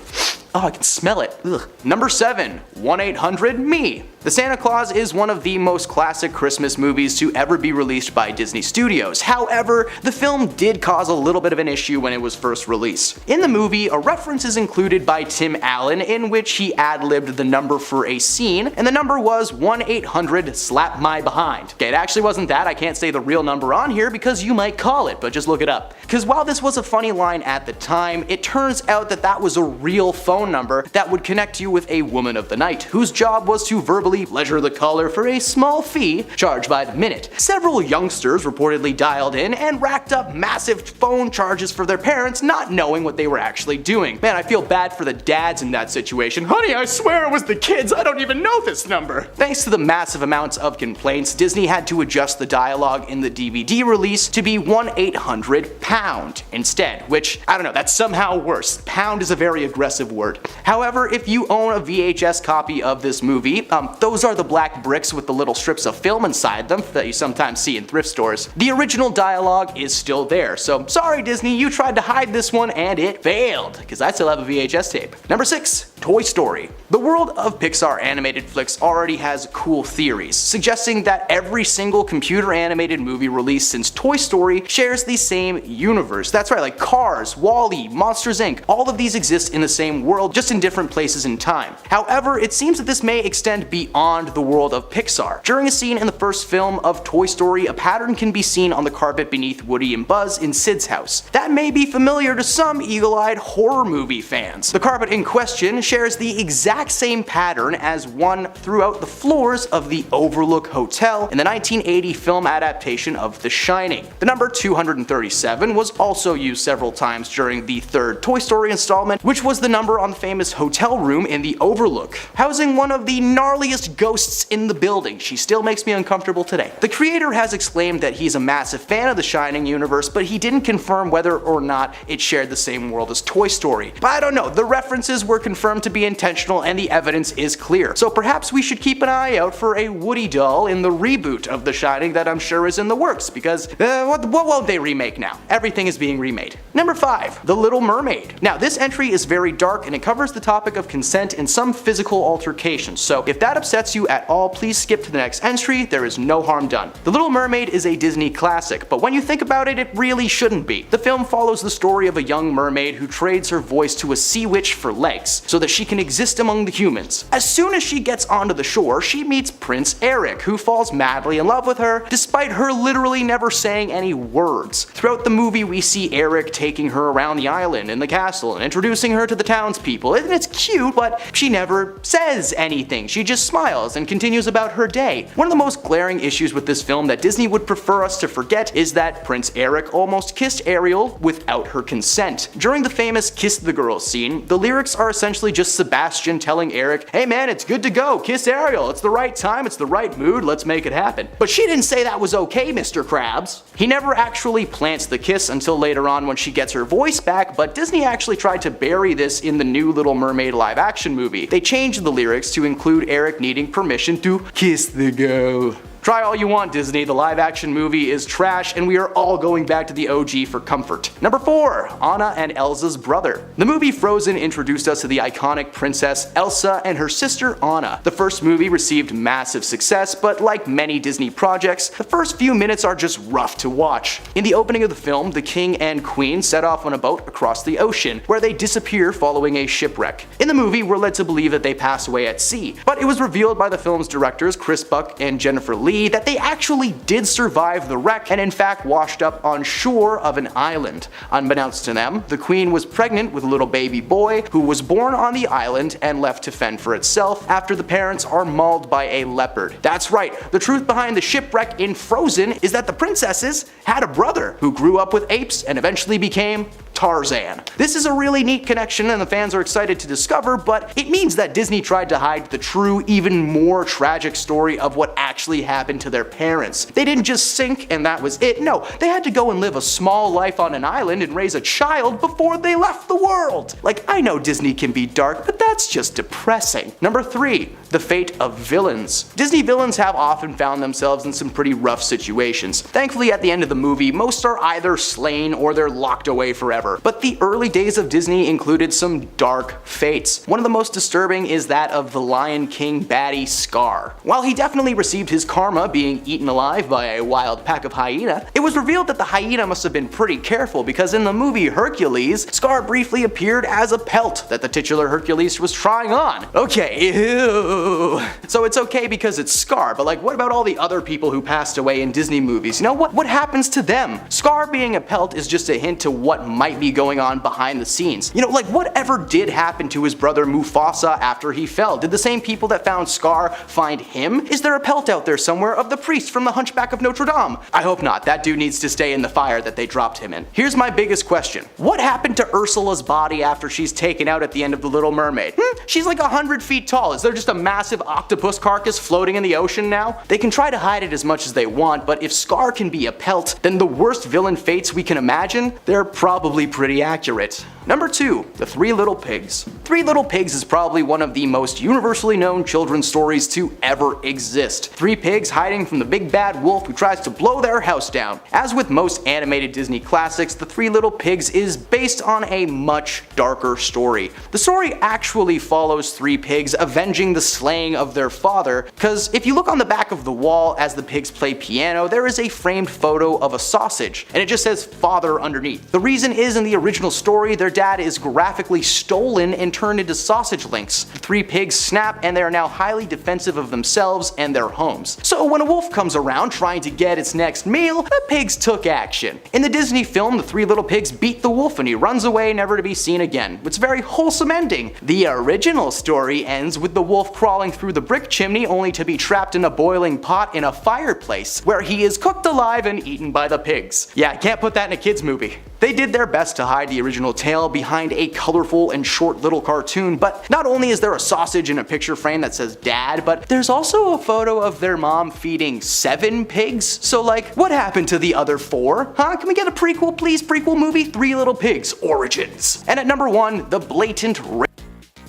Oh, I can smell it. Ugh. Number 7, 1-800-ME. The Santa Claus is one of the most classic Christmas movies to ever be released by Disney Studios. However, the film did cause a little bit of an issue when it was first released. In the movie, a reference is included by Tim Allen in which he ad-libbed the number for a scene, and the number was 1-800-SLAP-MY-BEHIND. Okay, it actually wasn't that. I can't say the real number on here because you might call it, but just look it up. Because while this was a funny line at the time, it turns out that that was a real phone phone number that would connect you with a woman of the night, whose job was to verbally pleasure the caller for a small fee charged by the minute. Several youngsters reportedly dialed in and racked up massive phone charges for their parents, not knowing what they were actually doing. Man, I feel bad for the dads in that situation. Honey, I swear it was the kids, I don't even know this number. Thanks to the massive amounts of complaints, Disney had to adjust the dialogue in the DVD release to be 1-800-POUND instead, which, I don't know, that's somehow worse. Pound is a very aggressive word. However, if you own a VHS copy of this movie, those are the black bricks with the little strips of film inside them that you sometimes see in thrift stores. The original dialogue is still there, so sorry Disney, you tried to hide this one and it failed, because I still have a VHS tape. Number 6. Toy Story. The world of Pixar animated flicks already has cool theories, suggesting that every single computer animated movie released since Toy Story shares the same universe. That's right, like Cars, WALL-E, Monsters Inc. All of these exist in the same world, just in different places in time. However, it seems that this may extend beyond the world of Pixar. During a scene in the first film of Toy Story, a pattern can be seen on the carpet beneath Woody and Buzz in Sid's house. That may be familiar to some eagle-eyed horror movie fans. The carpet in question shares the exact same pattern as one throughout the floors of the Overlook Hotel in the 1980 film adaptation of The Shining. The number 237 was also used several times during the third Toy Story installment, which was the number on the famous hotel room in the Overlook, housing one of the gnarliest ghosts in the building. She still makes me uncomfortable today. The creator has exclaimed that he's a massive fan of the Shining universe, but he didn't confirm whether or not it shared the same world as Toy Story. But I don't know, the references were confirmed to be intentional and the evidence is clear. So perhaps we should keep an eye out for a Woody doll in the reboot of The Shining that I'm sure is in the works, because what won't they remake now? Everything is being remade. Number 5. The Little Mermaid. Now this entry is very dark and it covers the topic of consent and some physical altercations, so if that upsets you at all, please skip to the next entry, there is no harm done. The Little Mermaid is a Disney classic, but when you think about it, it really shouldn't be. The film follows the story of a young mermaid who trades her voice to a sea witch for legs, so that she can exist among the humans. As soon as she gets onto the shore, she meets Prince Eric, who falls madly in love with her, despite her literally never saying any words. Throughout the movie, we see Eric taking her around the island and the castle and introducing her to the townspeople, and it's cute, but she never says anything. She just smiles and continues about her day. One of the most glaring issues with this film that Disney would prefer us to forget is that Prince Eric almost kissed Ariel without her consent. During the famous Kiss the Girl scene, the lyrics are essentially just Sebastian telling Eric, hey man, it's good to go, kiss Ariel, it's the right time, it's the right mood, let's make it happen. But she didn't say that was okay, Mr. Krabs. He never actually plants the kiss until later on when she gets her voice back, but Disney actually tried to bury this in the new Little Mermaid live action movie. They changed the lyrics to include Eric needing permission to kiss the girl. Try all you want, Disney, the live action movie is trash and we are all going back to the OG for comfort. Number 4. Anna and Elsa's brother. The movie Frozen introduced us to the iconic princess Elsa and her sister Anna. The first movie received massive success, but like many Disney projects, the first few minutes are just rough to watch. In the opening of the film, the king and queen set off on a boat across the ocean, where they disappear following a shipwreck. In the movie, we're led to believe that they pass away at sea, but it was revealed by the film's directors Chris Buck and Jennifer Lee that they actually did survive the wreck and in fact washed up on shore of an island. Unbeknownst to them, the queen was pregnant with a little baby boy who was born on the island and left to fend for itself after the parents are mauled by a leopard. That's right, the truth behind the shipwreck in Frozen is that the princesses had a brother who grew up with apes and eventually became Tarzan. This is a really neat connection and the fans are excited to discover, but it means that Disney tried to hide the true, even more tragic story of what actually happened to their parents. They didn't just sink and that was it. No, they had to go and live a small life on an island and raise a child before they left the world. Like, I know Disney can be dark, but that's just depressing. Number 3. The fate of villains. Disney villains have often found themselves in some pretty rough situations. Thankfully, at the end of the movie, most are either slain or they're locked away forever. But the early days of Disney included some dark fates. One of the most disturbing is that of the Lion King baddie Scar. While he definitely received his karma being eaten alive by a wild pack of hyena, it was revealed that the hyena must have been pretty careful because in the movie Hercules, Scar briefly appeared as a pelt that the titular Hercules was trying on. Okay, ew. So it's okay because it's Scar, but like what about all the other people who passed away in Disney movies? You know, what happens to them? Scar being a pelt is just a hint to what might might be going on behind the scenes. You know, like whatever did happen to his brother Mufasa after he fell? Did the same people that found Scar find him? Is there a pelt out there somewhere of the priest from the Hunchback of Notre Dame? I hope not. That dude needs to stay in the fire that they dropped him in. Here's my biggest question. What happened to Ursula's body after she's taken out at the end of The Little Mermaid? She's like 100 feet tall. Is there just a massive octopus carcass floating in the ocean now? They can try to hide it as much as they want, but if Scar can be a pelt, then the worst villain fates we can imagine, they're probably pretty accurate. Number 2, The Three Little Pigs. Three Little Pigs is probably one of the most universally known children's stories to ever exist. Three pigs hiding from the big bad wolf who tries to blow their house down. As with most animated Disney classics, The Three Little Pigs is based on a much darker story. The story actually follows three pigs avenging the slaying of their father, because if you look on the back of the wall as the pigs play piano, there is a framed photo of a sausage, and it just says father underneath. The reason is in the original story, their dad is graphically stolen and turned into sausage links. The three pigs snap and they are now highly defensive of themselves and their homes. So when a wolf comes around trying to get its next meal, the pigs took action. In the Disney film, the three little pigs beat the wolf and he runs away never to be seen again. It's a very wholesome ending. The original story ends with the wolf crawling through the brick chimney only to be trapped in a boiling pot in a fireplace, where he is cooked alive and eaten by the pigs. Yeah, can't put that in a kids movie. They did their best to hide the original tale behind a colorful and short little cartoon, but not only is there a sausage in a picture frame that says dad, but there's also a photo of their mom feeding 7 pigs. So like, what happened to the other 4? Huh? Can we get a prequel, please? Prequel movie? Three Little Pigs Origins. And at number 1, the blatant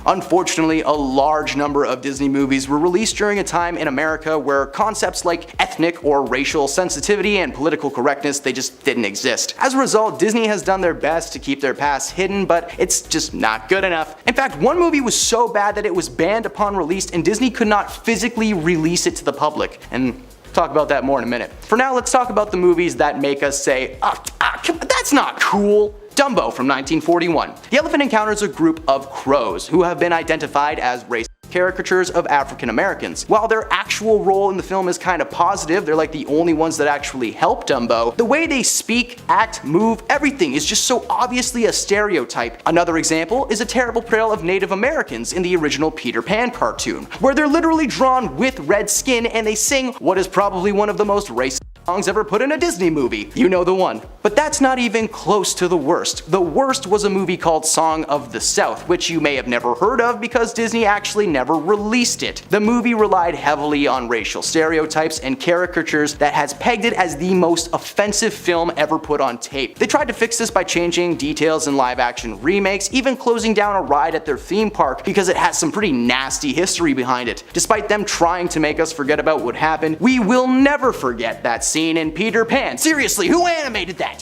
Unfortunately, a large number of Disney movies were released during a time in America where concepts like ethnic or racial sensitivity and political correctness, they just didn't exist. As a result, Disney has done their best to keep their past hidden, but it's just not good enough. In fact, one movie was so bad that it was banned upon release and Disney could not physically release it to the public. And talk about that more in a minute. For now, let's talk about the movies that make us say, that's not cool. Dumbo from 1941. The elephant encounters a group of crows who have been identified as racist caricatures of African Americans. While their actual role in the film is kind of positive, they're like the only ones that actually help Dumbo, the way they speak, act, move, everything is just so obviously a stereotype. Another example is a terrible portrayal of Native Americans in the original Peter Pan cartoon, where they're literally drawn with red skin and they sing what is probably one of the most racist songs ever put in a Disney movie. You know the one. But that's not even close to the worst. The worst was a movie called Song of the South, which you may have never heard of because Disney actually never released it. The movie relied heavily on racial stereotypes and caricatures that has pegged it as the most offensive film ever put on tape. They tried to fix this by changing details in live action remakes, even closing down a ride at their theme park because it has some pretty nasty history behind it. Despite them trying to make us forget about what happened, we will never forget that scene in Peter Pan. Seriously, who animated that?